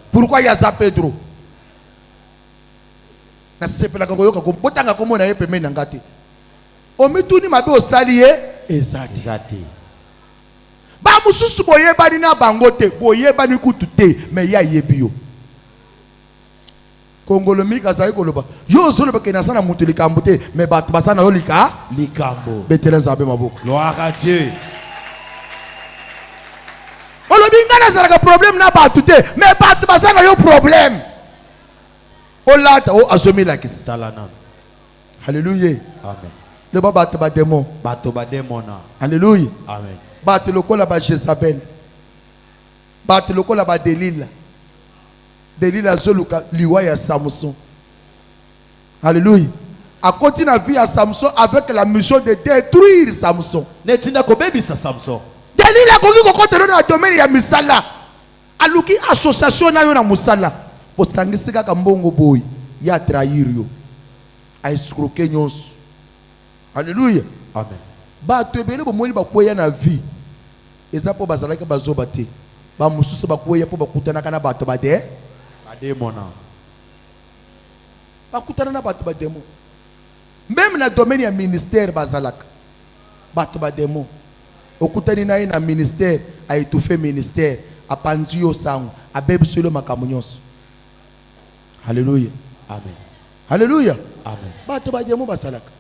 Pourquoi yaza Pedro? Na sepelaka koyoka kombotanga komona ye pembe na ngate. Omituni mabe osali ye ezati. Ba mususu boyebani na bangote, boyebani kutute me ya yebiyo. Kongolomi kazai koloba yo zoloba ke nasana mutu likambo te me batu basana yo likambo betela zabe maboko. Gloire à Dieu. Olobi ngana zalaka problème na batu te me batu basana yo problème. Olata o azomi la kisalana. Alléluia. Amen. Le batu ba démon. Batu ba démona. Alléluia. Amen. Batu lokola ba Jezabel. Batu lokola ba Delila. Delila zoluka liwa ya Samson. Alléluia. A continué la vie à Samson avec la mission de détruire Samson. Netinda kobebi sa Samson. Delila koki kokote na domaine ya misala. Aluki association na yo na musala. Posangisika kambongo boy ya trahir yo. A escroquer nyonso. Alléluia. Amen. Ba tebele bo moni ba koya na vie. Eza po bazalaka bazoba te. Ba mususu ba koya po ba kutana kana bato ba de Démona. Bakutana na batu ba démon. Même na domaine ya ministère bazalaka. Batu ba démon. Okutani na ina ministère, a étouffé ministère, a panzi yo sango, a bebi solo makamu nyonso. Alléluia. Amen. Alléluia. Amen. Bato ba diamo basalaka.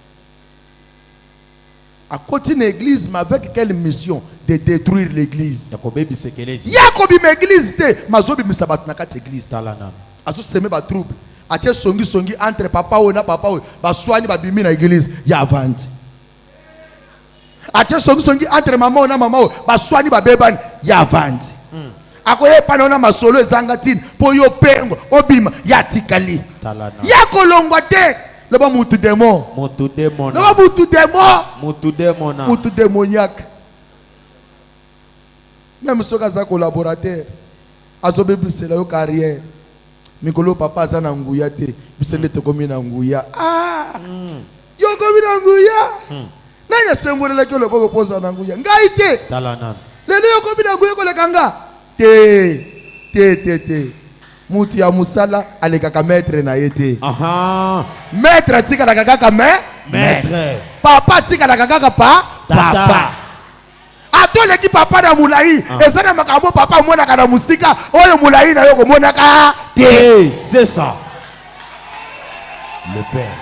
À côté de l'église, mais avec quelle mission? De détruire l'église. Yakobebi sekelezi. Yakobi m'église te, mazobi misabat na kat église. Talana. Aso seme ba trouble. Atie songi entre papa ou na papa ou ba soigner ba bimi na église, ya avance. Atie songi entre maman ou na maman ou ba soigner ba bebani, ya avance. Akoye pana na masolo ezangatine po yo pengo obima ya tikali. Talana. Ya kolongwa te. Le ba mutu démon. Mutu démon. Le ba mutu démon. Mutu démon. Mutu démoniaque. Même si vous êtes collaborateur, azobe bisela yo carrière. Mikolo papa aza na nguya te, bisele te komi na nguya. Ah! Yo komi na nguya. Nanya sembolela ke loboko poza na nguya. Ngai te. Talana. Lelo yo komi na nguya ko lekanga. Te. Mutu ya musala alekaka maître na yete. Aha. Maître tika la kaka Maître. Papa tika la kaka papa. Atole ki papa na mulai, ezana makambo papa mona kana musika, oyo mulai na yo ko mona ka te. C'est ça. Le Père.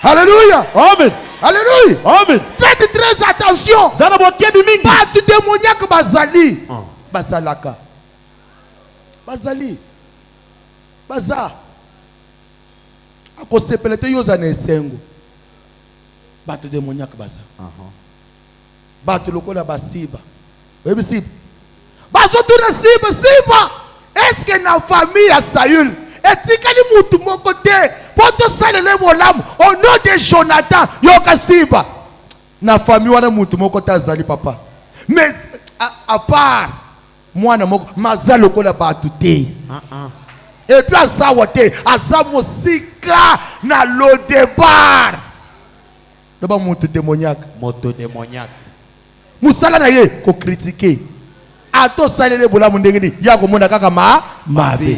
Alléluia. Amen. Alléluia. Amen. Faites très attention. Zana bokebi mingi. Pas de démoniaque bazali. Bazalaka. Bazali. Baza. Akosepelete yoza na esengo. Bato démoniaque baza. Bato lokola basiba. Webi siba. Bazotu na siba. Est-ce que na famille ya Saül etikali mutu moko te poto salele molamu au nom de Jonathan yoka siba. Na famille wana mutu moko ta zali papa. Mais à part mwana moko maza lokola batu te. Et puis azawote azamosika na Lodebar. Loba mutu démoniaque. Moto démoniaque. Musala na ye ko critiquer. Ato salele bola mundengeni ya ko mona kaka mabe.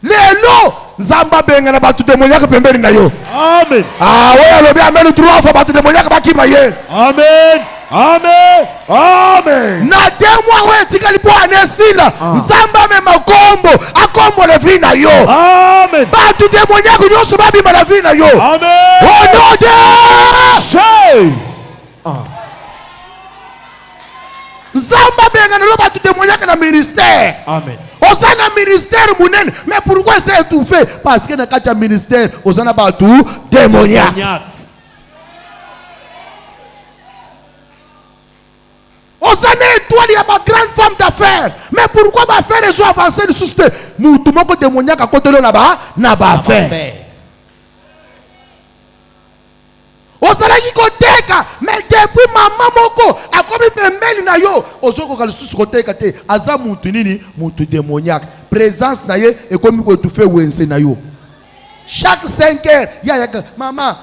Lelo Zamba benga na batu démoniaque pembeni na yo. Amen. Ah ouais lobi amen 3 fois batu démoniaque bakima ye. Amen. Amen. Amen. Na demwa we tikali po anesila. Zamba me makombo akombo le vie na yo. Amen. Batu démoniaque nyoso babi ma la vie na yo. Amen. Au nom de Jésus. Zamba benga na lo batu démoniaque na ministère. Amen. Osana ministère munene, mais pourquoi c'est étouffé? Parce que dans le ministère, osana batu démoniaque. Osana étoile ya ma grande femme d'affaires. Mais pourquoi ma frère est avancé de souste? Moutou moko démoniaque à côté de là-bas, na ba affaire. Osana ki koteka, mais depuis maman moko akomi pembeli na yo, ozoko ka lisusu koteka te, aza mutu nini, mutu démoniaque. Présence na ye ekomi ko étouffer wense na yo. Chaque 5 heures, ya maman,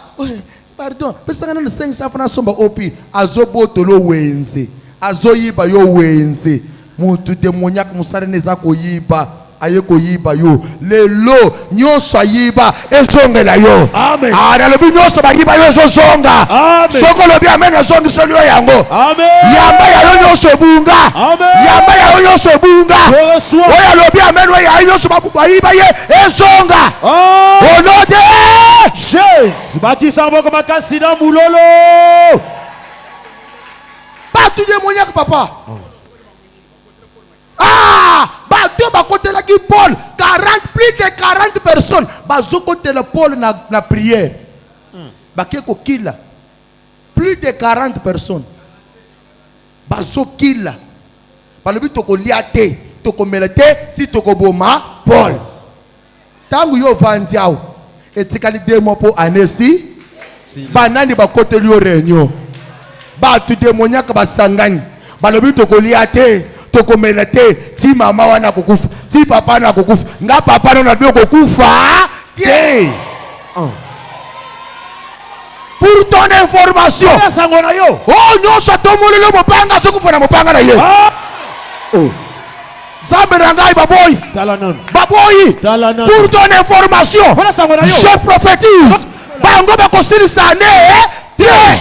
pardon, pesanga na 500 francs somba opi, azobo tolo wense. Azoyiba yo wense. Mutu démoniaque musare neza ko yiba. Aye ko yiba yo lelo nyoso yiba ezongela yo. Amen. Ara lobi nyoso ba yiba yo ezonga. Amen. Soko lobi amen ezongi solo yango. Amen. Yamba ya yo nyoso bunga. Amen. Yamba ya yo nyoso bunga. Oya lobi amen we ya nyoso ba yiba ye ezonga. Au nom de Jésus. Baki sambo ko makasi na mulolo. Batu démoniaque papa. Ah, bateau ba côté là qui Paul 40 plus de 40 personnes bazo côté le Paul na prière. Baké ko kila plus de 40 personnes. Bazo kila. Balobi to ko liate, to ko melete, ti to ko boma Paul. Tangu yo vandiao etikali demo po anesi banani ba côté li réunion. Ba tu démoniaque ba sangani. Balobi to ko liate tokomelete ti mama wana kukufa ti papa na kukufa nga papa na bio kukufa te. Pour ton information oh nyoso tomolelo mopanga sokufa na mopanga na ye. Zambe na ngai baboyi pour ton information je prophétise bango bakosilisa ne te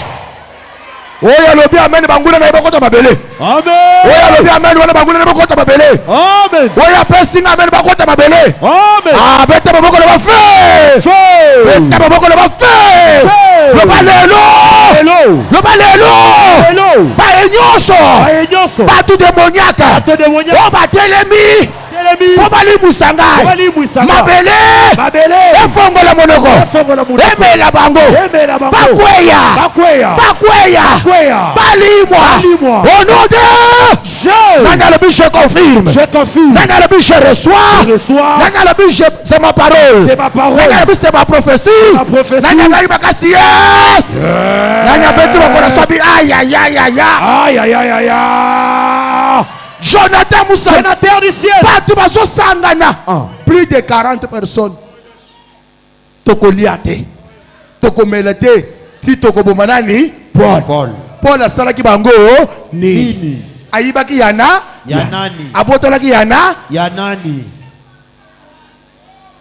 Oya lobi amen banguna na iboko mabele. Amen. Oya lobi amen wana banguna na iboko mabele. Amen. Oya pesting amen bakota mabele. Amen. Ah beta baboko na bafe. Beta baboko na bafe. Le balelo. Hello. Le balelo. Hello. Ba enyoso. Ayenyoso. Ba tout démoniaque. Bato démoniaque. Oh ba telemi. Telemi. Po bali musanga. Bali musanga. Mabele. Mabele. Efongola monoko. Efongola monoko. Emela bango. Emela bango. Bakweya. Bakweya. Bakweya. Bakweya. Balimwa. Balimwa. Au nom de Je. Nanga le biche confirme. Je confirme. Nanga le biche reçoit. Je reçois. Nanga le biche c'est ma parole. C'est ma parole. Nanga le biche c'est ma prophétie. Ma prophétie. Nanga ngai bakasi yes. Nanga beti bakona sabi aïe aïe aïe aïe. Aïe aïe aïe aïe aïe. Jonathan Moussa. Sénateur du ciel. Batu baso sangana. Plus de 40 personnes. Tokoliate. Tokomelete. Ti tokobomanani. Paul. Paul a salaki bango ni. Ayibaki yana. Yanani. Abotolaki yana. Yanani.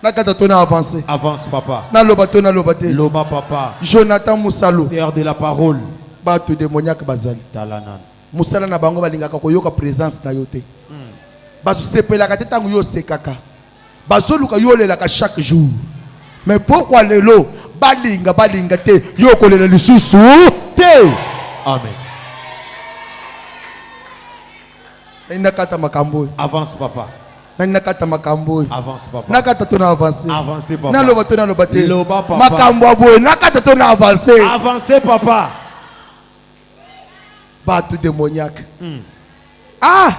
Nakata tona avancé. Avance papa. Na lobato na lobate. Loba papa. Jonathan Moussalo. Terre de la parole. Batu démoniaque bazali. Talanan. Moussala na bango balingaka koyoka présence na yote. Basu sepelaka te tangu yo sekaka. Bazoluka yo lelaka chaque jour. Mais pourquoi lelo balinga te yo kolela lisusu te. Amen. Nakata makambo. Avance papa. Nakata makambo. Avance papa. Nakata tona avancer. Avancez papa. Na loba tona lobate. Loba papa. Makambo aboye nakata tona avancer. Avancez papa. Batu démoniaque. Ah!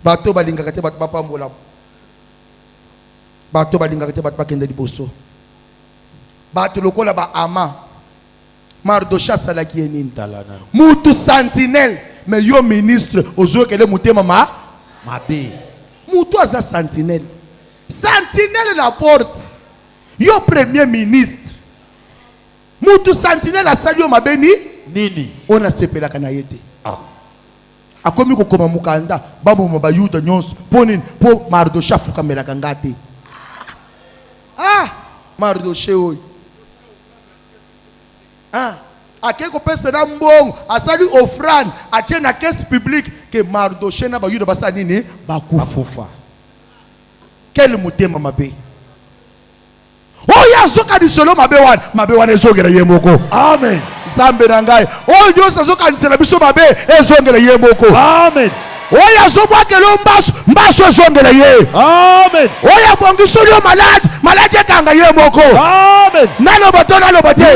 Bato balingaka te bat papa mbola. Bato balingaka te bat pakende liboso. Bato lokola ba ama. Mardocha salaki enini. Talanan. Mutu sentinelle. Mais yo ministre ozo kele mutema ma Mabe. mutu aza sentinelle. Sentinelle la porte. Yo premier ministre. Mutu sentinelle asali yo mabeni Nini. on a sepelaka na yete. Ah. Akomi ko koma mukanda babu mabayuda nyonso ponini po Mardocha fuka melaka ngate. Ah, Mardocha oy. Ah, akeko pesa na mbongo asali offrande atie na caisse publique que Mardocha na bayuda basa nini bakufa. Quel mutema mabe. Oya zoka di solo mabe wana ezongera yemoko. Amen. Zambe na ngai. Oyo sazoka nisela biso mabe ezongera yemoko. Amen. Oya zobwa kelo mbaso ezongera ye. Amen. Oya bongisoli yo malade kanga yemoko. Amen. Nalo bato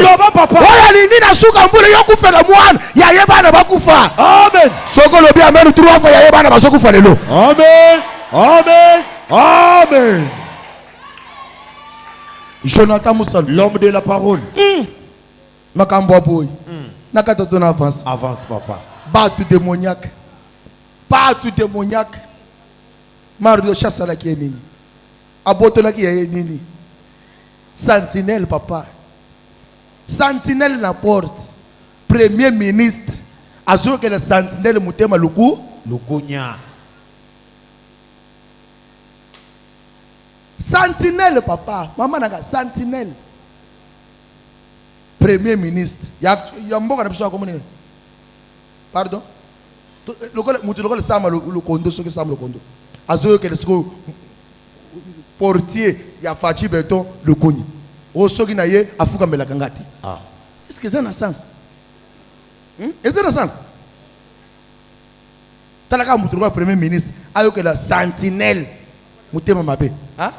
Loba papa. Oya lingi na suka mbule yo kufela mwana ya yebana bakufa. Amen. Soko lobi amen 3 fois ya yebana basokufa lelo. Amen. Amen. Amen. Jonathan Moussalo. L'homme de la parole. Makambo boy. Nakata tona avance. Avance papa. Batu démoniaque. Batu démoniaque. Mardocha salaki enini. Abotolaki ya nini. Sentinelle papa. Sentinelle na porte. Premier ministre. Azo que le sentinelle mutema luku. Lukunya. Sentinelle papa. Maman naga sentinelle. Premier ministre. Ya mboka na biso akomoni. Pardon. Le sama le kondo ce que sama le kondo. Azo que le portier ya fachi beton le koni. O soki na ye afuka melaka ngati. Ah. Est-ce que ça a un sens? Est-ce que ça a un sens? Talaka muturuka premier ministre ayo que la sentinelle mutema mabe. Hein?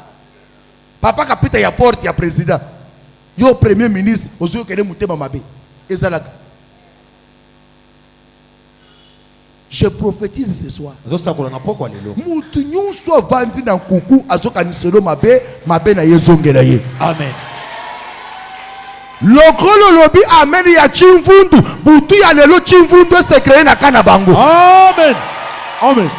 Papa kapita ya porte ya président. Yo premier ministre ozo que le mutema mabe. Ezalaka. Je prophétise ce soir. Mutu nyonso vandi na kuku azoka niselo mabe na yezongela ye. Amen. Lokolo lobi amen ya chimvundu butu ya lelo chimvundu se créer na kana bango. Amen. Amen.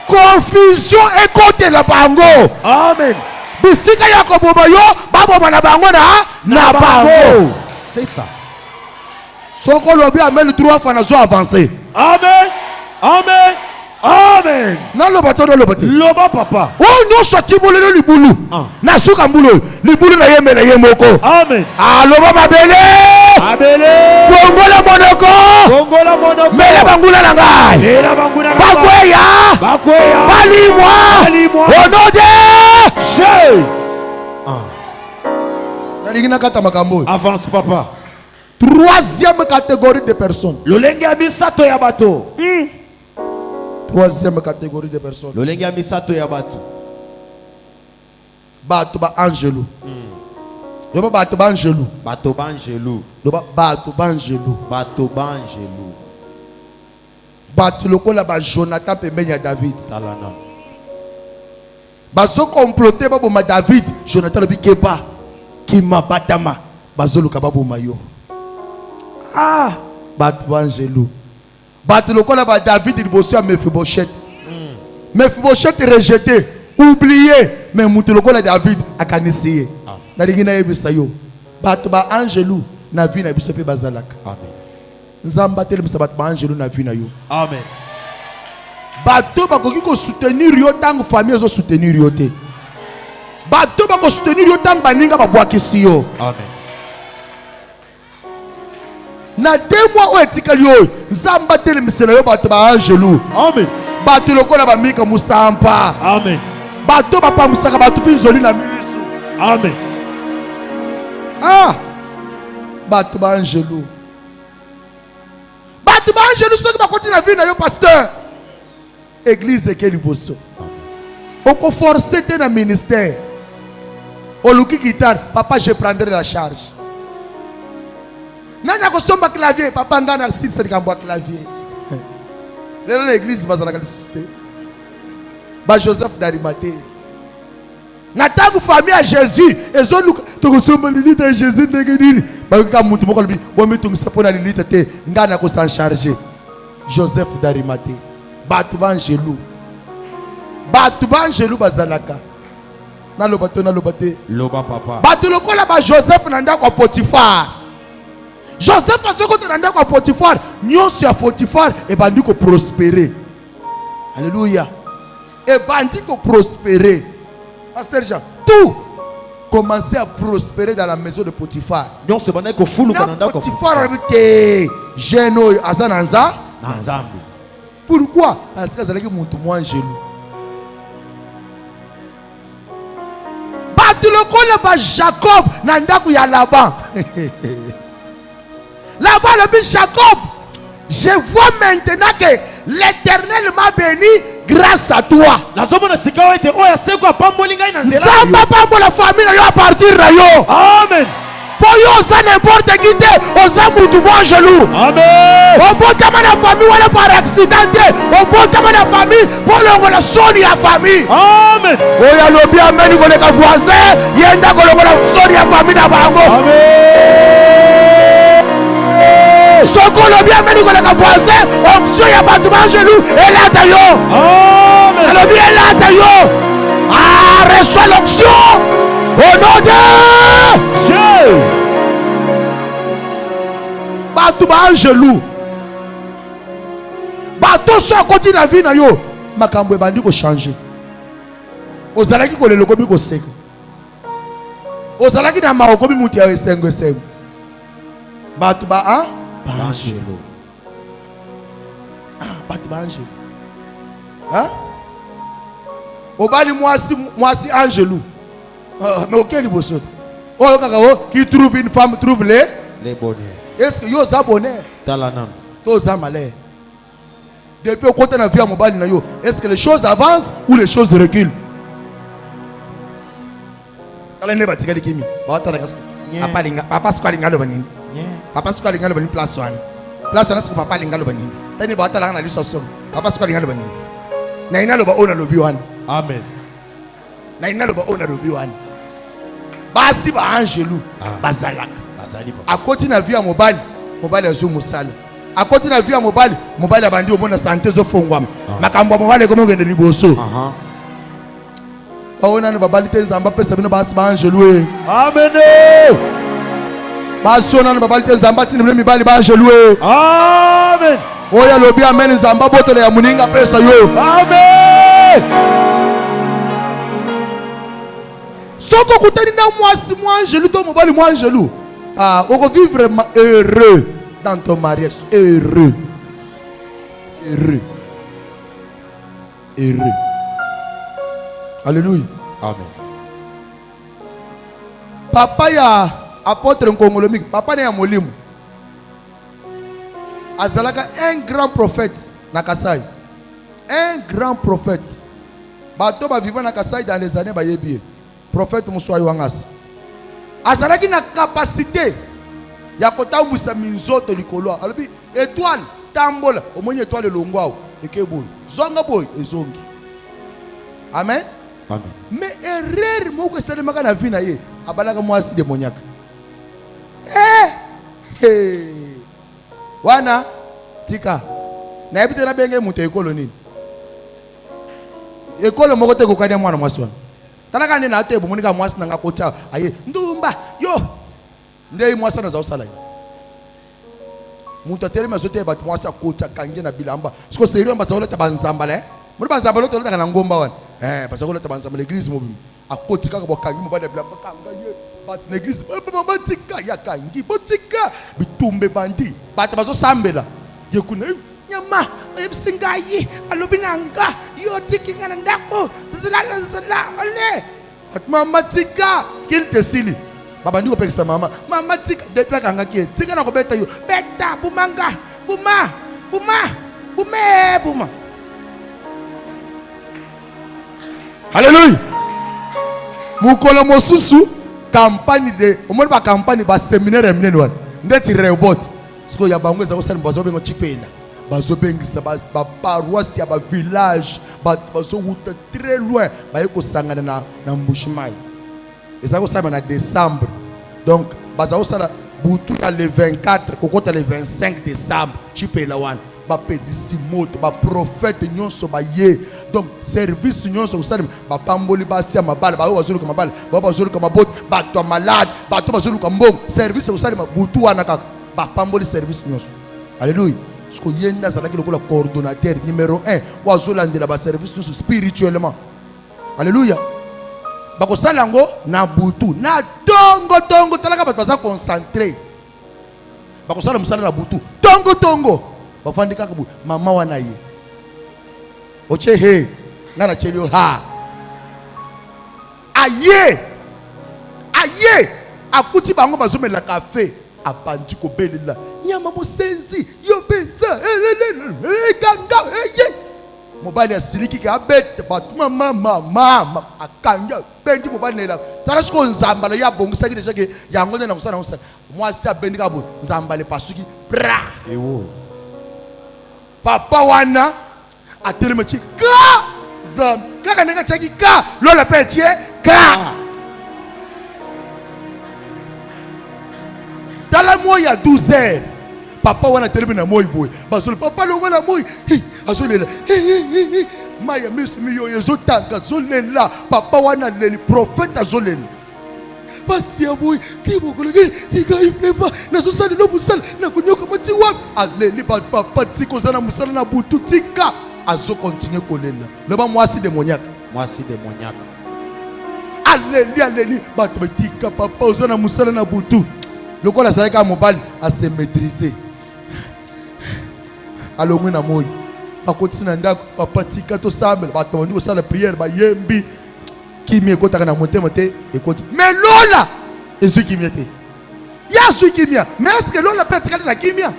Confusion ekote la bango. Amen. Bisika ya koboma yo baboma na bango na bango. C'est ça. Soko lobi amen 3 fois na zo avancer. Amen. Amen. Amen. Na lobato na lobato. Loba papa. O no soti bolelo libulu. Na suka mbulu libulu na yemela yemoko. Amen. Aloba mabele. Abele. Fongola Mela monoko. mela banguna na ngai Mela banguna na ngai. bakweya Bakweya. balimwa Balimwa. au nom de Jésus. nalingi nakata makambo oyo. Avance papa. Troisième catégorie de personnes. Lolenge ya misato ya bato. Troisième catégorie de personnes. Lolenge ya misato ya bato. Bato ba angelo. Loba bato ba angelo. Bato banjelu. Loba bato ba angelo. Bato banjelu. Bato lokola ba Jonathan pembeni ya David. Talana. Bazo comploter ba boma David. Jonathan lobi keba. Kima batama. Bazo luka ba boma yo. Ah, bato ba angelo. Bato lokola ba David liboso ya Mephibosheth. Mephibosheth rejeté, oublié, mais mutu lokola David akanisiye. Nalingi na yebisa yo. Bato ba angelo na vie na biso pe bazalaka. Amen. Nzamba telemisa bato ba angelo na vie na yo. Amen. Bato bakoki ko soutenir yo tango famille ezo soutenir yo te. Bato bako soutenir yo tango baninga babwakisi yo. Amen. Na 2 mois o etikali yo, nzamba telemisa yo bato ba angelo. Amen. Bato lokola ba mika musampa. Amen. Bato ba pamusaka bato pinzoli na miso. Amen. Ah, bato ba angelo. Bato ba angelo soki bakoti na vie na yo pasteur. Église ke liboso. Oko forcer te na ministère. Oluki guitare, papa je prendrai la charge. Nanya ko somba clavier, papa ngana sisi likambo clavier. Lelo na église bazalaka système. Ba Joseph d'Arimathée. Na tangu famille à Jésus, ezoluka to somba lilita ya Jésus ndenge nini. Ba ka mutu moko lobi, bo mitungu sapona lilita te, ngana ko s'en charger. Joseph d'Arimathée. Bato ba angelo. Bato ba angelo bazalaka. Na lobato na lobate. Loba papa. Bato lokola ba Joseph na ndako ya Potiphar. Joseph asoko na ndako ya Potiphar, nyonso ya Potiphar e bandi ko prospérer. Alléluia. Et bandi ko prospérer. Pasteur Jean, tout commençait à prospérer dans la maison de Potiphar. Non, c'est bon que fulu Na kananda ko. Potiphar habité Geno azananza. Na nzambe. Pourquoi? Parce que azalaki muntu mwangelu. Bato lokola ba Jacob na ndako ya Laban. Laban le dit Jacob, je vois maintenant que l'Éternel m'a béni grâce à toi. Nazomona sikawa ete oya seko apamboli ngai na nzela. Samba pambo la famille na yo à partir na yo. Amen. Pour yo ça n'importe qui te oza mutu mwangelu. Amen. Obotama na famille wala par accident te. Obotama na famille pour le la soni ya famille. Amen. Oya lobi ameni koleka voisin yenda kolongola soni ya famille na bango. Amen. Soko lobi ameni koleka voisin option ya bato ba angelo elata yo. Amen. Lobi elata yo. Ah, reçois l'onction au nom de Jésus. bato ba angelo. Bato so akoti na vie na yo makambo ebandi ko changer. Ozalaki kolelo komi ko seka. Ozalaki na maokomi mutu ya esengo esengo. Bato ba ah Angelo. ah bato ba angelo. Hein? Obali mwasi angelo. Mais auquel il bosse. Oh kaka qui trouve une femme trouve les. Les bonheurs. Est-ce que yo za bonheur? Talanan. To za malheur. Depuis au côté na vie à mobali na yo, est-ce que les choses avancent ou les choses reculent? Kala ne batikali kimi. Ba ta daga. Papa linga, papa siko linga lo banini. Papa siko linga lo banini place one. Place one siko papa linga lo banini. Tani ba ta na liso so. Papa siko linga lo banini. Na ina lo ba ona lo bi one. Amen. Na ina lo ba ona lo bi one. Basi ba angelo bazalaka. Bazali papa. A côté na vie à mobali, mobali azo musala. A côté na vie à mobali, mobali abandi obona santé zo fongwama. Makambo mobali komo ngende liboso. Baona no babali te nzamba pesa bino basi ba angelo. Amen. Basona no babali te nzamba tini bino mibali ba angelo. Amen. Oya lobi amen nzamba botolo ya muninga pesa yo. Amen. Soko kutani na mwasi mwangelu to mobali mwangelu. Ah, on va vivre heureux dans ton mariage. Heureux. heureux. Heureux. Alléluia. Amen. Papa ya apôtre Nkongolomi, papa ne ya Molimo. Azalaka un grand prophète na Kasai. Un grand prophète. Bato ba vivant na Kasai dans les années ba yebi. Prophète Muswayo Wangas. Azalaki na capacité ya kotambusa minzoto likolo. Alobi étoile tambola, omoni étoile longwao ekeboy. Zonga boy ezongi. Amen. Amen. Mais erreur moko salemaka na vie na ye, abalaka mwasi démoniaque. Wana tika na ebite na benge muto ekolo nini ekolo moko te kokanya mwana mwasi wana talaka nini ate bomonika mwasi nanga kota aye ndumba yo ndei mwasi na za osala ye muto aterema zote bat mwasi akota kange na bilamba siko sérieux mba zaola tabanzambala muri banzambala to lota kana ngomba wana parce que lota banzambala l'église mobim akoti kaka bokangi mo bana bilamba kanga ye bat l'église mama tika ya kangi botika bitumbe bandi bat bazo sambela yekuna nyama ebisingayi alobinanga yo tikinga na ndako zala ole mama tika kil tesili baba ndiko pekisa mama tika detwa kanga ki tika na ko beta yo beta bumanga buma Alléluia. Mukolo mosusu campagne de omoni ba campagne ba séminaire mnene wana ndeti rebot siko ya bango za kosala bazo bengo chipenda bazo bengisa ba paroisse ya ba village bazo wuta très loin ba yeko sangana na mbushimai ezako sala na décembre donc bazo sala butu ya le 24 kokota le 25 décembre chipela wana ba pedisi moto ba prophète nyonso ba ye donc service nyonso kosala ba pamboli ba sia mabala ba bazulu kama mabala ba bazulu kama bot ba to malade ba to bazulu kama mbongo service kosala butu wana kaka ba pamboli service nyonso. Alléluia. Ce que yenda zalaki lokola coordonnateur numéro 1 wa zolandela ba service nyonso spirituellement. Alléluia. Ba kosala ngo na butu na tongo talaka ba baza concentré ba kosala musala na butu tongo bafandi kaka bu mama wana ye oche he ngana chelio ha aye akuti bango bazomela café apandi ko belela nyama mosenzi yo benza ganga eye mobali asiliki ka bete batuma mama akanga bendi mobali nela tala siko nzambala ya bongisa ki deja ke yango na kusana mwasi abendi ka bu nzambale pasuki pra Ewo. papa wana atelema chi ka zam kaka nenga chaki ka lola petie ka tala moya 12h papa wana atelema na moyi boy bazole papa lo wana moyi azolela maya misimi yo ezotanga zolela papa wana leli prophète azolela pasi ya boy ti bokolo ti ga ifrema na so sala lo musala na kunyoka mati wa aleli ba papa ti ko zana musala na butu tika azo continuer kolela le ba mwasi démoniaque aleli ba tika papa ozana musala na butu lokola sala ka mobali a se maîtriser alongwe na moyi bakoti na ndako papa tika to sambela ba tondi ko sala prière ba yembi kimi ekotaka na motema te ekoti mais lola ezwi kimia te ya zwi kimia mais est-ce que lola peut etikali na kimia?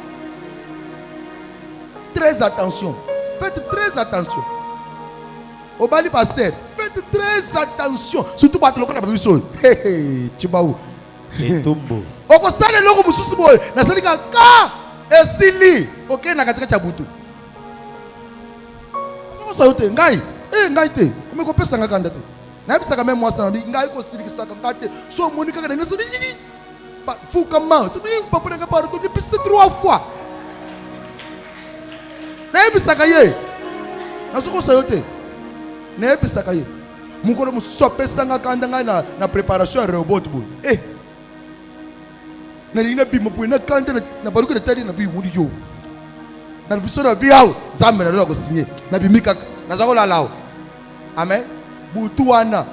Très attention, faites très attention obali pasteur, faites très attention surtout bato lokola babiso chibaou Etumbo. okosala eloko mosusu boye nasalika ka esili okei na katika cha butu okosa te ngai te omekopesanga kanda te nayebisaka me mwasi na ngai kosilikisaka nga te so omoni kaka na nyonso fukama papa nanga pardon epesi 3 fois nayebisaka ye nazokosa yo te nayebisaka ye mokolo mosusu apesanga kanda ngai na préparation ya robot boye nalingi nabima boye nakanda na baluki na tali na bimudi yo na biso na biawo nzambe na lola kosinye nabimi kaka naza kolala awo amen butu wana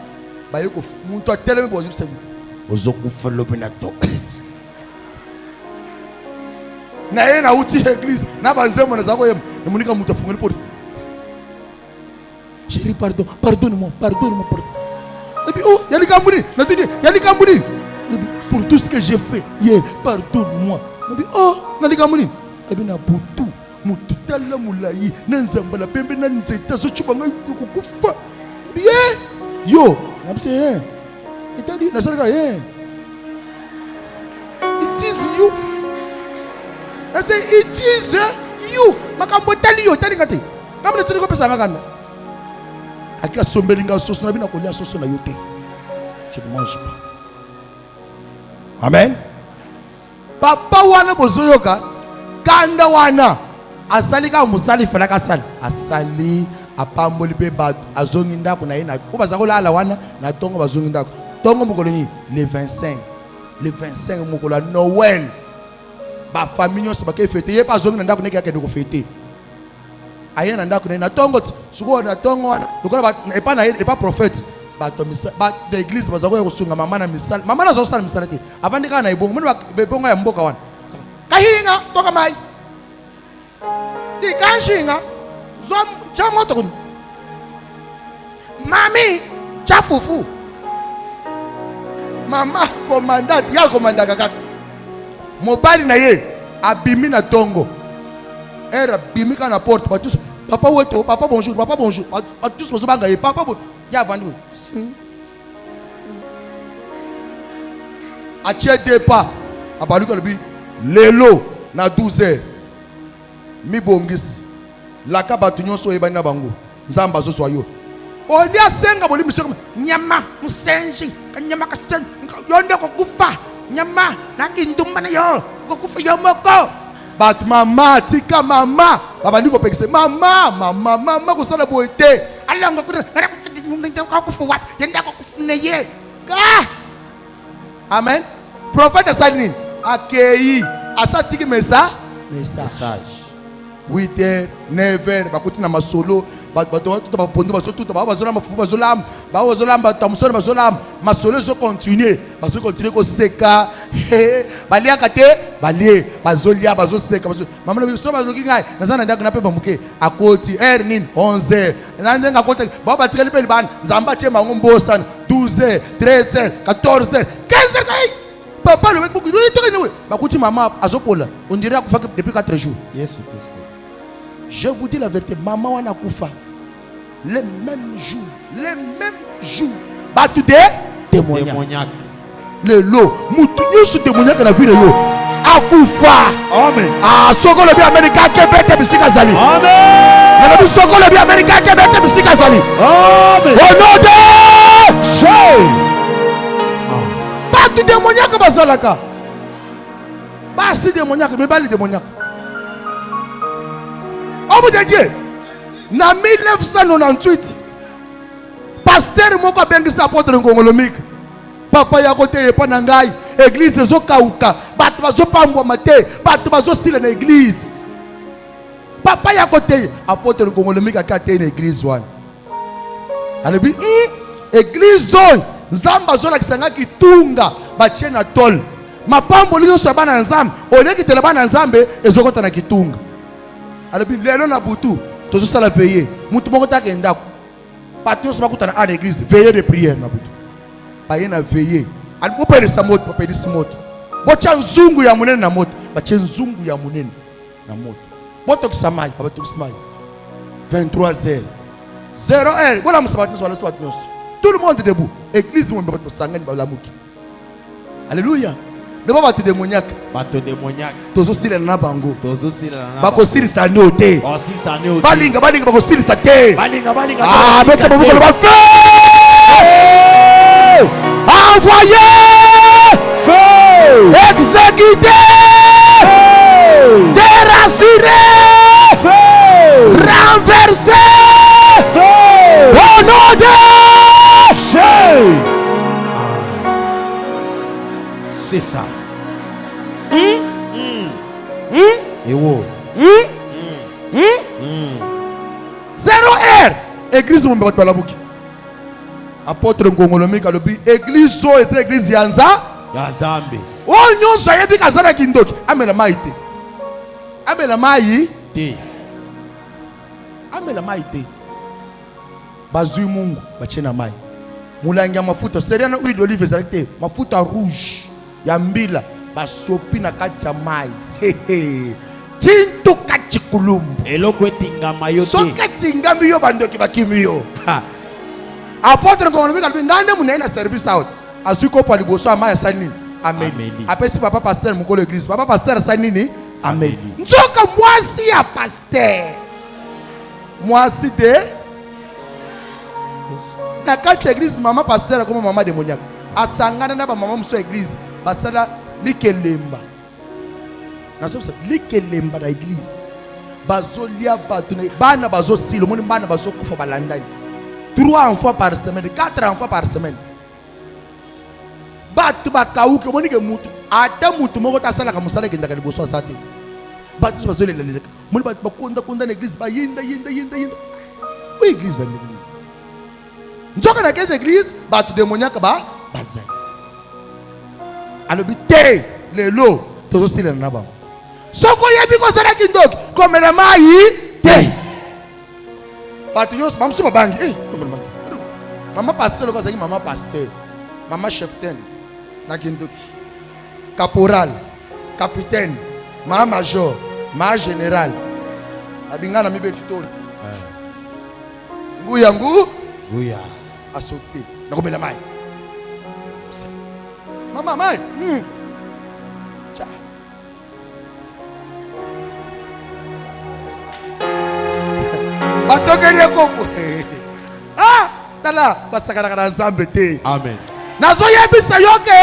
bayeko muntu atelemi bozo ozokufa lobi na to na yeye na uti église na banzemo na zako yem na munika mutu afungani porte. Chérie, pardonne-moi. Et puis, oh, y'a les Camerounais. Y'a les Camerounais. Pour tout ce que j'ai fait hier, pardonne-moi. Et puis, oh, y'a les Camerounais. Et puis, na boutou, moututala moulayi, nanzamba la pembe nanzeta, zochubanga kukufa. Et puis, yo, na pse, et t'as dit, na sarga, it is you. I say, it is you. Makambo tali yo, tali kate. Kamle tuli ko pesa ngakanda. Akia sombelinga sauce na bina kolia sauce na yote. Je ne mange pas. Amen. Papa wana bozoyoka kanda wana asali ka musali fela ka sali asali apamboli pe ba azongi ndako na yena ko bazako la wana na tongo bazongi ndako tongo mukolo ni le 25 mukolo Noël ba famille nyonso ba ke fete ye pa zongi ndako ne ka ke ko fete ayena ndako na tongo suko na tongo wana lokola ba epa na epa prophète ba to misa ba de église bazako ko sunga mama na misala mama na zo sala misala te avandi kana ibongo muni ba bebonga ya mboka wana kahinga toka mai di kanshinga zo chamoto kun mami chafufu mama commandant ya commandant kaka mobali na ye abimi na tongo era bimi kana porte ba tous papa weto papa bonjour ba tous bozo banga ye papa ya vandu achie depa abaluka lobi lelo na 12h mi bongisi laka batu nyonso ebani na bango nzamba zo soyo oni asenga boli misoko nyama musenji kanyama kasten yonde ko kufa nyama na kindumba na yo ko kufa yo moko bat mama tika mama babandi ko pekise mama ko sala boite alanga ko ko kufa wat yenda ko kufa ne ye amen prophète salini akei asatiki message 8h 9h bakuti na masolo bato ba pondo baso tout ba bazola mafufu bazolam ba bazolam tamsolo bazolam masolo zo continuer ko seka baliaka te balie bazolia bazoseka mama na biso bazoki ngai nazana ndako na pemba muke akoti nin 11h nande ngakota ba batikeli pe libana nzamba che mango mbosana 12h 13h 14h 15h kai papa le mec beaucoup de bakuti mama azopola on dirait akufa depuis 4 jours. Yesu Kristo. Je vous dis la vérité, maman wana kufa les mêmes jours batu de témoignage le lo mutu nyusu témoignage na vie yo akufa Amen. Ah sokolo bi America kebete bisika zali amen na bi sokolo bi America kebete bisika zali amen au nom de Jésus batu témoignage bazalaka basi témoignage mais bali témoignage. Homme de Dieu, en 1998, pasteur moko bengisa apôtre ngongolomik. Papa ya kote panangai, église zo kauka, batu bazo pambwa mate, batu bazo sila na église. Papa ya kote apôtre ngongolomik akate na église wana. Alebi église zone, nzamba zo la kisanga kitunga, bachie na tol. Mapambo linyo so bana nzambe, oleki tele bana nzambe ezokota na kitunga. Alors lelo na butu tozo sala veiller mutu moko ta kenda patio so bakutana à l'église veiller de prière na butu baye na veiller al popele sa moto popele si moto bocha nzungu ya munene na moto bache nzungu ya munene na moto boto kisamai bato kisamai 23h 0h bona musabati so wala so tout le monde debout église mo bato sangani ba lamuki alléluia. Ne pas battre démoniaque. Bateau démoniaque. Tozo sila na bango. Tozo sila na. Bako sili sa note. Oh si sa note. Balinga bako sili sa te. Balinga. Ah mais c'est pas beaucoup le feu. Envoyez. Feu. Exécuter. Déraciner. Feu. Renverser. Feu. Au nom de Jésus. C'est ça. Et wow. 0h. Église mon bat balabuki. Apôtre ngongolomik alobi église so est église yanza ya Zambe. O nyonso yebi kazana kindoki amela maite. amela mai te. amela mai te bazui mungu bachena mai mulangi ya mafuta seriana huile d'olive ezali te mafuta rouge ya mbila basopi na kati ya mai tintuka chikulumbu Eloko etingama yo te. soki etingami yo bandoki bakimi yo apôtre ngongolobika lobi ngande munai na service out azwi kopo ya liboso ya mai asali nini ameli Ameli. apesi papa paster mokolo église papa paster asali nini ameli Ameli. nzoka mwasi ya paster mwasi te na kati ya église mama paster akoma mama demoniaka asangana na bamama mosusu ya église basala likelemba nasobisa likelemba na église bazolia bato na bana bazosila omoni bana bazokufa balandani 3 enfants par semaine 4 enfants par semaine bato bakauki omoni ke mutu ata mutu moko tasalaka mosala ekendaka liboso aza te bato so bazoleleleleka omoni bato bakondakonda na église bayinda o église andeni nzoka na kese église bato demoniaka bazali alobi te lelo tozosilana na bango soko oyebi kosalaki ndoki komela mai te bato nyonso bamosusu babangi mama paster loko azalaki mama paster mama cheftain nakindoki caporal capitaine mama major mama général abinga na mibeti toni nguya Guya. asoki nakomela mai mama mai batokeli ekopo tala basakanaka na nzambe te Amen. nazoyebisa yo ke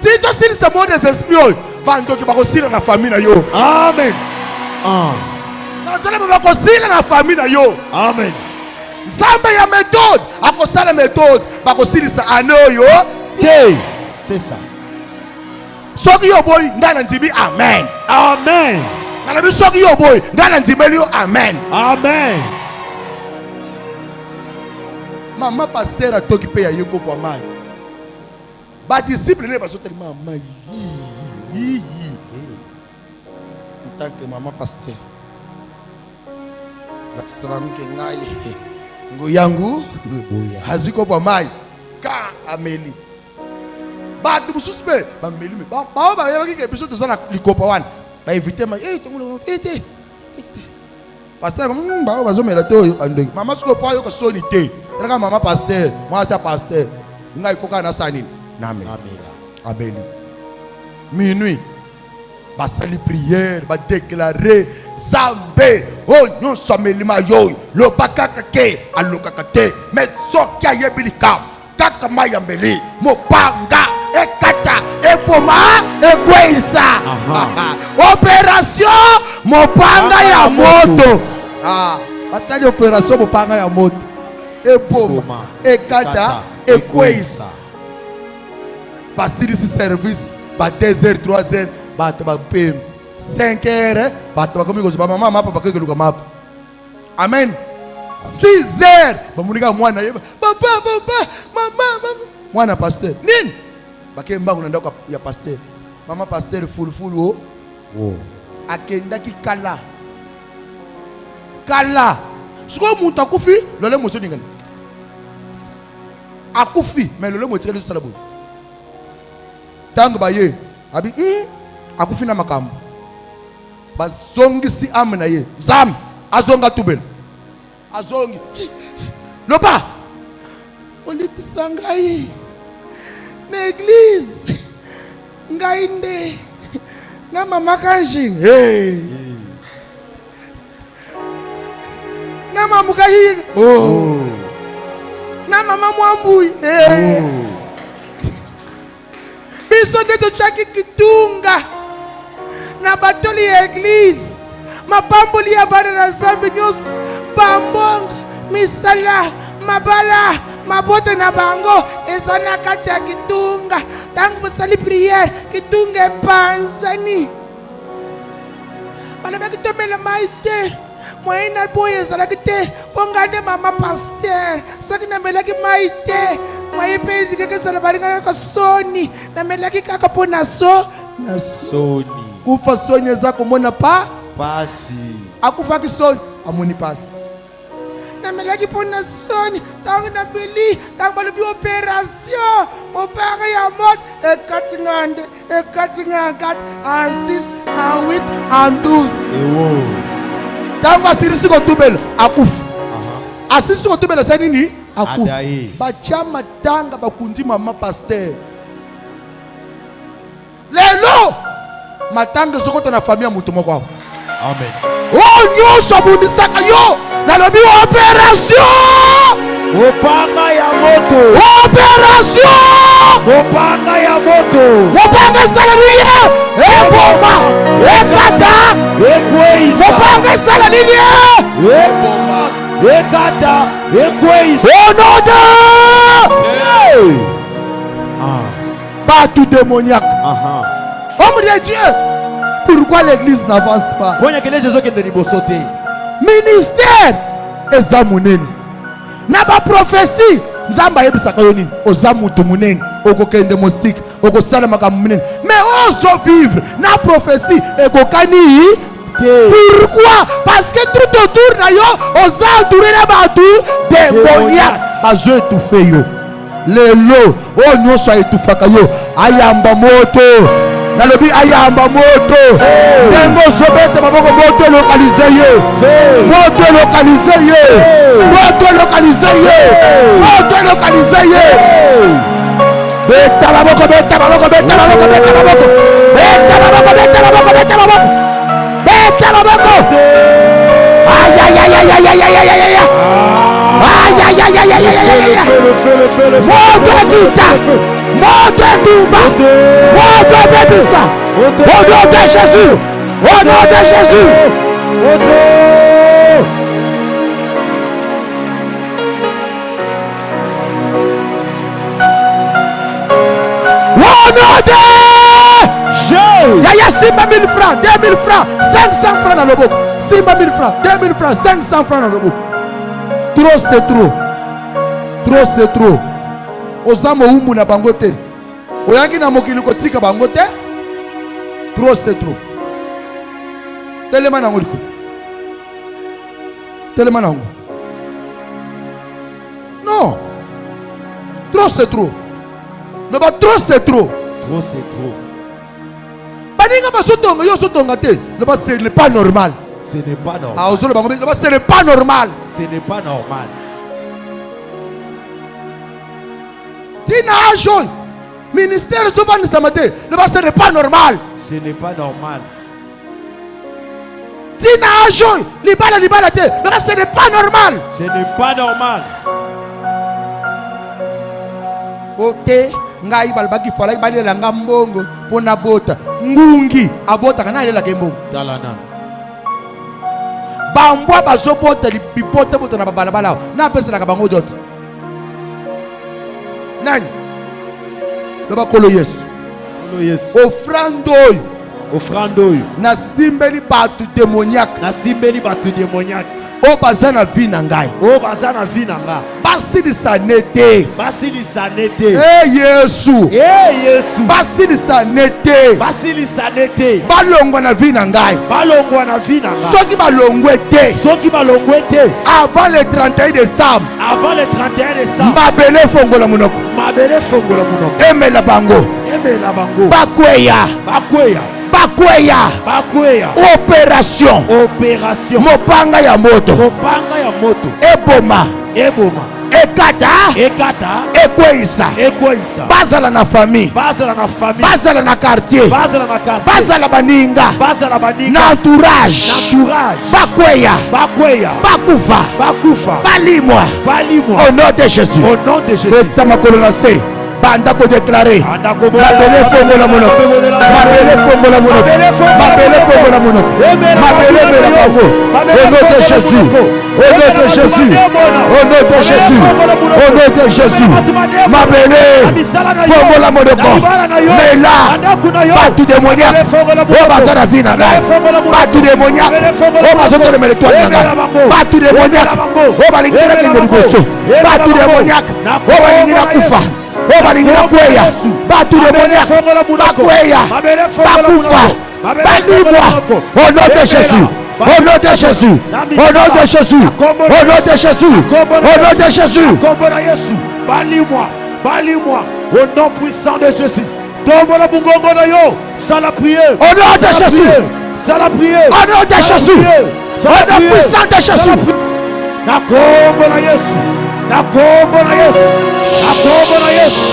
ti tosilisa mo des esprits oyo bandoki bakosila na famille na yo Amen. nazoleba bakosila na famille na yo Amen. nzambe ya méthode akosala méthode bakosilisa ane oyo Te. C'est ça. soki yo boyi ngai na ndimi amen Amen. nalobi soki yo boyi ngai na ndimeli yo amen Amen. mama paster atoki mpe ya ye kopo ya mai badisciple nde bazotelema mai en tant que mama paster nakisalamike ngai ngoyangu azwi kopo ya mai ka ameli bato mosusu mpe bameli me bao bayebaki ke biso toza na likopa wana baevite mai te paster bao bazomela te oyo andeki mama sikoyo mpo ayoka soni te elaka mama paster mwasi ya paster ngai foka nasala nini namela abeli minuit basali priere badeklare nzambe oyo nyonso amelima yo loba kaka ke alokaka te me soki ayebi likambo kaka mai ya mbeli mopanga ekata eboma ekweyisa opération mopanga ya moto batali opération mopanga ya moto eboma ekata ekweyisa basilisi service ba 2h 3h bato bapemi 5h bato bakomi kozwa bamama mapa bakekeluka mapa amen 6h bamonika mwana yeba papa mama mwana paster nini bakeye mbangu na ndako ya paster mama paster fulufulu o akendaki kala sikoyo mutu akufi lole moso ningani akufi me lole motikali sosala boye ntango baye abi akufi na makambo bazongisi ame na ye nzambe azonga tubela azongi loba olipisa ngai na église ngai nde na mama kanjing na mama kahi na mama mwambui biso nde totyaki kitunga na batoli ya église mapamboli ya bana na nzambe nyonso bambonga misala mabala mabote na bango eza na kati ya kitunga ntango bosali priere kitunga epanzani balobaki tomela mai te moyen na boye ezalaki te mpo ngai nde mama paster soki namelaki mai te moye mpe likaki ezala balinganaka soni namelaki kaka mpo na soni kufa soni eza komona Pasi. akufa kisoni amoni pasi namelaki mpona soni ntango nabeli ntango balobi opération mopanga ya moto ekati ngande ekati ngankati en 6 en 8 en 12 ntango asilisi kotubela akufa asilisi kotubela sa nini akufa Adaye. batya matanga bakundi mama paster lelo matanga ezokota na famille ya moto moko awa Amen. oyo nyonso abundisaka yo nalobi opération Mopanga ya moto. opération Mopanga ya moto. mopanga esala nini eboma ekata Ekweisa. mopanga esala nini Eboma. Ekata. Ekweisa. onode bato démoniaque homme de Dieu pourquoi l'église n'avance pas Ponya kele Jésus qui est de bosoté. ministère eza monene na baprophétie nzambe ayebisaka yo nini oza moto monene okokende mosika okosala makambo monene mais ozovivre na prophétie ekokani pourquoi parce que tout autour na yo oza entouré na bato démoniaque bazo étouffe yo lelo oyo nyonso aetufaka yo ayamba moto nalobi ayamba moto ndenge ozobeta maboko moto elokalize ye moto elokalize ye moto elokalize ye moto elokalize ye beta maboko beta maboko beta maboko beta maboko beta maboko beta maboko beta maboko beta maboko ayayayayayayayaya ayayayayayayaya moto ekita moto etumba moto ebebisa au nom de Jésus au nom de Jésus au nom de yaya simba 1000 francs 2000 francs 500 francs na loboko simba 1000 francs 2000 francs 500 francs na loboko trop c'est trop trop c'est trop oza moumbu na bango te oyangi na mokili kotika bango te trop c'est trop telema nango liko telema nango non trop c'est trop loba trop c'est trop Trop c'est trop. baninga basotonga yo sotonga te loba ce n'est pas normal Ce n'est pas normal. ah ozolo bango loba ce n'est pas normal Ce n'est pas normal. tina ajo ministère ezovandisama te loba ce n'est pas normal Ce n'est pas normal. tina ajo libala te loba ce n'est pas normal Ce n'est pas normal. ote ngai balobaki falaki balelanga mbongo mpo na bota ngungi abotaka na alelaka mbongo Talana. bambwa bazobota bibota na babalabala na apeselaka bango dote nani loba kolo yesu Olo Yesu. ofrande oyo Offrande oyo. nasimbeli bato démoniaque Nasimbeli bato démoniaque. oyo baza na vi na ngai O baza na vie nanga. basilisa ne te Basilisa nete. yesu Yesu. basilisa ne te Basilisa nete. balongwa na vi na ngai Balongwa na vie nanga. soki balongwe te Soki balongwe te. avant le 31 décembre Avant le 31 décembre. mabele fongola monoko Mabele fongola munoko. emela bango Emela bango. bakweya Bakweya. bakweya Bakweya. opération Opération. mopanga ya moto Mopanga ya moto. eboma Eboma. ekata Ekata. ekweyisa Ekweisa. bazala na famille Bazala na famille. bazala na quartier Bazala na quartier. bazala baninga Bazala baninga. na entourage Entourage. bakweya Bakweya. bakufa Bakufa. balimwa Balimwa. au nom de Jésus Au nom de Jésus. beta makolo na se banda kodéclare Andako mabele fongola monoko mabele fongola monoko mabele fongola monoko mabele mela bango au nom de Jésus au nom de Jésus au nom de Jésus au nom de Jésus mabele fongola monoko mela bato démoniaque oyo baza na vie na ngai bato démoniaque oyo bazotolemela étoile na ngai bato démoniaque oyo balingi nakende liboso bato démoniaque oyo balingi nakufa oyo balingi nakweya bato démoniaque bakweya bakufa Bannis-moi. Au nom de Jésus. Au nom de Jésus. Au nom de Jésus. Au nom de Jésus. Au nom de Jésus. Bannis-moi. Bannis-moi. Au nom puissant de Jésus. Tombola bungongo na yo. Sans la prière. Au nom de Jésus. Sans la prière. Au nom de Jésus. Au nom puissant de Jésus. Na kombo na Yesu. Na kombo na Yesu. Na kombo na Yesu.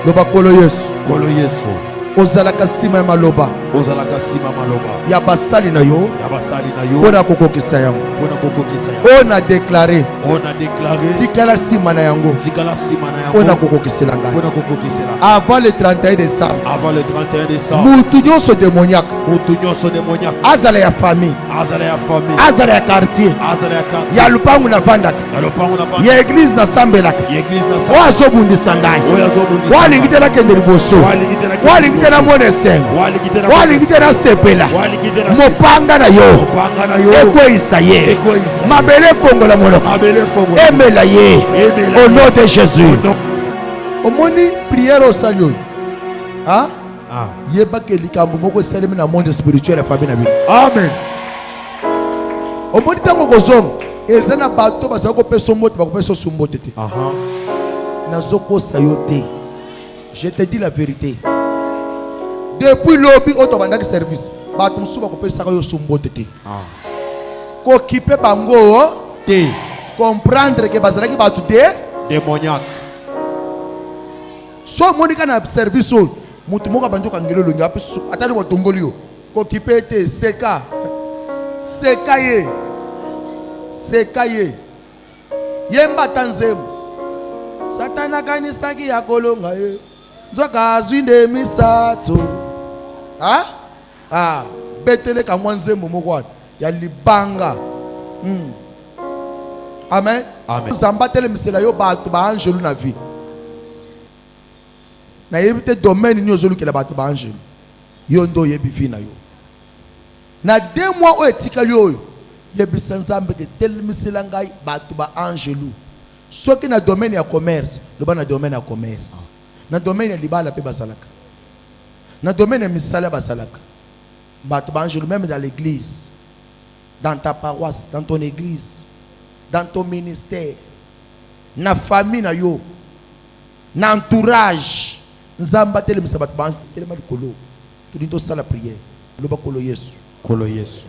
Loba kolo Yesu. Kolo Yesu. Ozalaka sima ya maloba. Ozalaka sima maloba. Ya basali na yo. Ya basali na yo. Pona kokokisa yango. Pona kokokisa yango. On a déclaré. On a déclaré. Tikala sima na yango. Tikala sima na yango. On a kokokisela ngai. Pona kokokisela. Avant le 31 décembre. Avant le 31 décembre. Mutu nyonso démoniaque. Mutu nyonso démoniaque. Azala ya famille. Azala ya famille. Azala ya quartier. Azala ya quartier. Ya lupangu na vandaka. Ya lupangu na vandaka. Ya église na sambelaka. Ya église na sambelaka. Oyo azobundisa ngai. Oyo azobundisa. Walingi na kende liboso. Walingi na mona esengo. Walingi na sepela. Mopanga na yo. Ekweyisa ye. Mabele fongola monoko. Emela ye. Au nom de Jésus. Omoni prière au salut. Hein? Yebake likambo moko esalemi na monde spirituel ya famille na bino. Amen. Omoni tango kozonga eza na bato bazala kopesa mbote bakopesa osu mbote te. Nazokosa yo te. Je te dis la vérité. Depuis lobby oto bandaki service bato mosusu bakopesaka yo osu mbote te. Kokipe bango te. Comprendre que bazalaki bato te démoniaque. So monika na service oyo mutu moko abanjo kangelo longi apesu atali watongoli yo kokipe te seka ye yemba tanzemu satana kanisaki ya kolonga ye nzoka azwi nde misato betele kamwa nzembo moko wana ya libanga. Amen. Nzamba telemisela yo bato ba angelu na vie na yebi te domaine ni ozolukela bato ba angelu yo ndo yebi vie na yo na 2 mois oyo etikali oyo yebisa nzambe ke telemisela ngai bato ba angelu soki na domaine ya commerce loba na domaine ya commerce na domaine ya libala pe basalaka na domaine ya misala basalaka bato ba angelu même dans l'église dans ta paroisse dans ton église dans ton ministère na famille na yo na entourage nzamba telemisa bato ba telema likolo tudi to sala prière loba kolo Yesu. Kolo Yesu.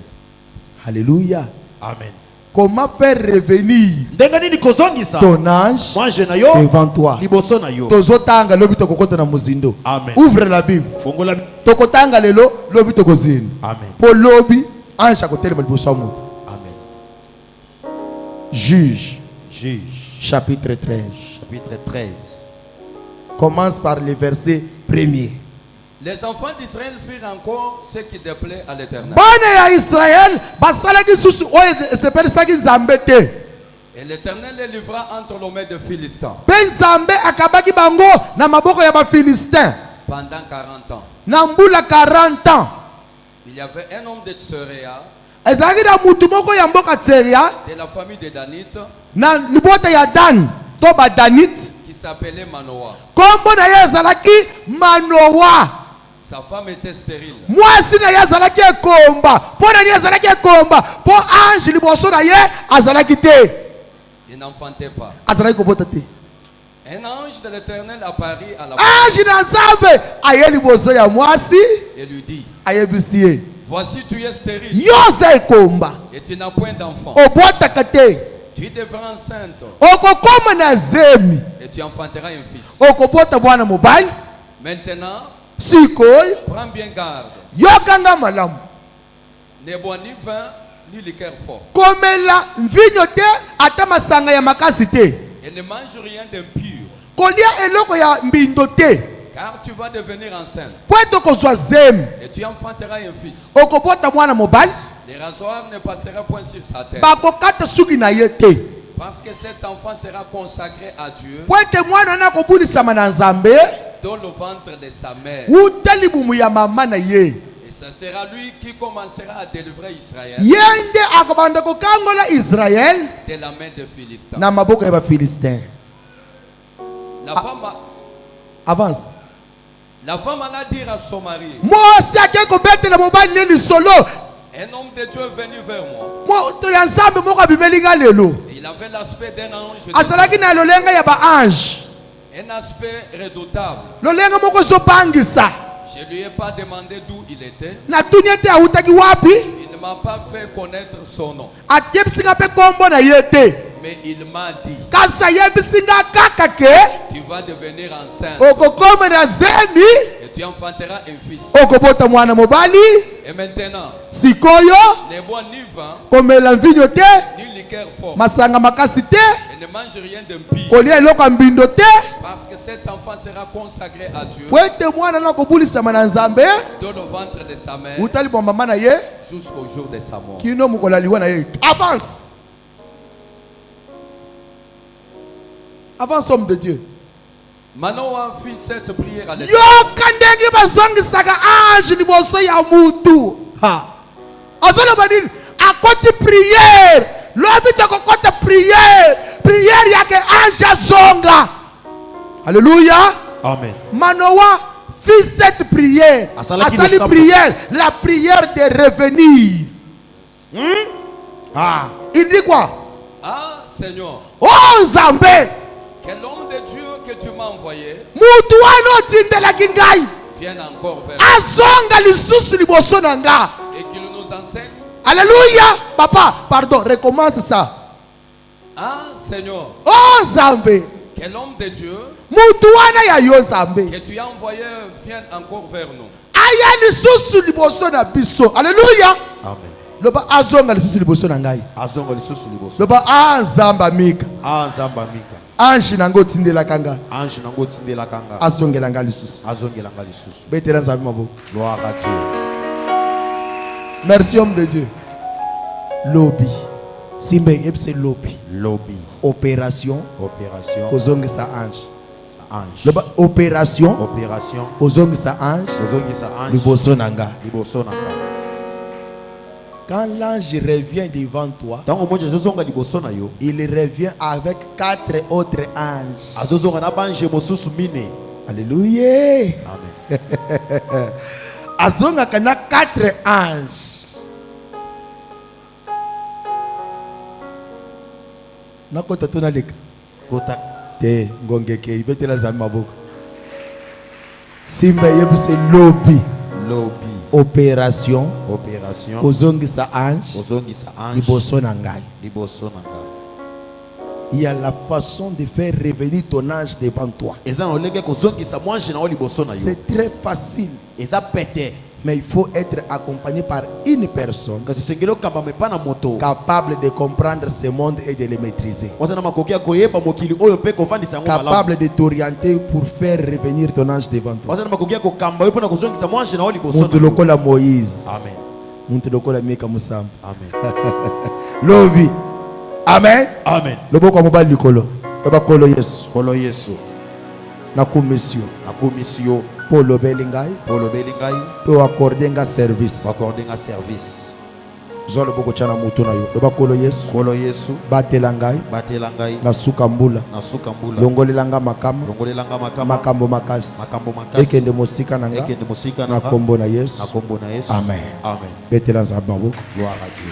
Alléluia. Amen. Comment faire revenir ndenga nini kozongisa ton ange manje na yo devant toi liboso na yo tozotanga lobi tokokota na muzindo. Amen. Ouvre la Bible. Fungola Tokotanga lelo lobi tokozini. Amen. Po lobi ange akotelema liboso mutu. Amen. Juge chapitre 13. Chapitre 13. Commence par le verset 1er. Les enfants d'Israël firent encore ce qui déplaît à l'Éternel. Bana ya Israël basalaki susu oyo esepelisaki nzambe te. Et l'Éternel les livra entre les mains des Philistins. Pe nzambe akabaki bango na maboko ya Bafilistin. Pendant 40 ans. Na mbula 40 ans. Il y avait un homme de Tseréa, Ezalaki na mutu moko ya mboka Tseria de la famille de Danite, na libota ya Dan to ba Danite. qui s'appelait Manoah. Kombo na ye ezalaki Manoa. Sa femme était stérile. Mwasi na ye azalaki ekomba. Po na ye azalaki ekomba. Po ange liboso na ye azalaki te. Il n'enfantait pas. Azalaki kobota te. Un ange de l'Éternel apparut à la Ange na nzambe aye liboso ya mwasi et lui dit, ayebisi ye. voici tu es stérile Yo oza ekomba. et tu n'as point d'enfant. Obotaka te. Tu devras enceinte Okokoma na zemi. et tu enfanteras un fils. Okobota mwana mobali. Maintenant, Sikoyo prends bien garde. yokanga malamu. Ne bois ni vin ni liqueur fort. Komela mvinyo te ata masanga ya makasi te. Et ne mange rien d'impur, Kolia eloko ya mbindo te. car tu vas devenir enceinte Po eto kozwa zemi. et tu enfanteras un fils. Okobota mwana mobali. Les rasoirs ne passera point sur sa tête, Bakokata suki na ye te. parce que cet enfant sera consacré à Dieu Po ete mwana na kobulisama na nzambe. dans le ventre de sa mère. Uta libumu ya mama na ye. Et ce sera lui qui commencera à délivrer Israël Yende akobanda kokangola Israël de la main des Philistins. na maboko ya Bafilistin. La femme Avance. La femme alla dire à son mari, mwasi ake kobetela mobali le lisolo. un homme de Dieu est venu vers moi. Moto ya nzambe moko abimelinga lelo. Il avait l'aspect d'un ange, Azalaki na lolenga ya ba ange. un aspect redoutable. Lolenga moko zopangisa. Je ne lui ai pas demandé d'où il était. Na tunyete autaki wapi? Il ne m'a pas fait connaître son nom. Atyebisinga pe kombo na yete. Mais il m'a dit, Kasa yebisinga kaka ke tu vas devenir enceinte okokoma na zemi et tu enfanteras un fils. okobota mwana mobali. Et maintenant, Sikoyo ne bois ni vin, komela mvinyo te, ni liqueur forte. masanga makasi te, Et ne mange rien d'impie. kolia eloko ya mbindo te. Parce que cet enfant sera consacré à Dieu Po ete mwana na kobulisama na nzambe dans le ventre de sa mère utali bwa mama na ye jusqu'au jour de sa mort. kino mokolo aliwa na ye. Avance. Avance, homme de Dieu. Manoah fit cette prière à l'éternel. Yoka ndenge bazongisaka ange liboso ya mutu. Ha. Azoloba nini? Akoti prière. Lobi tokokota prière. Prière yake ange azonga. Alléluia. Amen. Manoah fit cette prière. Asali prière. La prière de revenir. Ah. Il dit quoi? Ah Seigneur, Oh Zambé. quel homme de Dieu que tu m'as envoyé Mutu wana otindelaki ngai vienne encore vers azonga lisusu liboso na nga. et qu'il nous enseigne. Alléluia. Papa, pardon, recommence ça. Ah Seigneur, Oh Zambé, quel homme de Dieu mutu wana ya yo Zambé que tu as envoyé vienne encore vers nous. aya lisusu liboso na biso. Alléluia. Amen. Loba azonga lisusu liboso na ngai. Azongo lisusu liboso. Loba azamba mika Anzamba mika. ange nango tindelaka nga Ange nango tindela kanga. azongela nga lisusu. Azongela nga lisusu. Betela nzambe maboko. Gloire à Dieu. Merci homme de Dieu. Lobby. Simbe epse lobby. Lobby. Opération Opération. kozongisa ange. Ange. Loba opération Opération. kozongisa ange Kozongisa ange. liboso na nga. Liboso nanga. Quand l'ange revient devant toi, Tango moja zozonga liboso na yo. il revient avec 4 autres anges. Azozonga na banje mosusu mine. Alléluia. Amen. Azonga kana 4 anges. Nakota tona leka. Kota. Te ngongeke ibetela zami maboko. Simba yebuse lobby. Lobby. Opération Opération. kozongisa ange Kozongisa ange. liboso na ngai. Liboso nanga. Il y a la façon de faire revenir ton ange devant toi. Eza olenge kozongisa mwange na liboso na yo. C'est très facile, Eza pete. mais il faut être accompagné par une personne Kasi sengelo kamba mepa na moto. capable de comprendre ce monde et de le maîtriser. Waza na makoki ya koyeba mokili oyo pe kovandisa yango malamu. Capable de t'orienter pour faire revenir ton ange devant toi. Waza na makoki ya kokamba yo pona kozongisa mwange na liboso na Muntu yo. lokola Moïse. Amen. Muntu lokola Mika Musamba. Amen. Lobi. Amen. Amen. Loboko mobali likolo. Loba kolo Yesu. Polo Yesu. Na komisio. Nakomisi yo. Polo belingai. Polo belingai. Po accorder nga service. Bakorde nga service. Zolo boko chana mutu na yo. Loba kolo Yesu. Polo Yesu. Batela ngai. Batela ngai. Na suka mbula. Na suka mbula. Longolela nga makambo. Longolela nga makama. Makambo makasi. Makambo makasi. Ekende mosika na nga. Ekende mosika Na na nga. kombo na Yesu. Na kombo na Yesu. Amen. Amen. Betela nzambe maboko. Gloire à Dieu.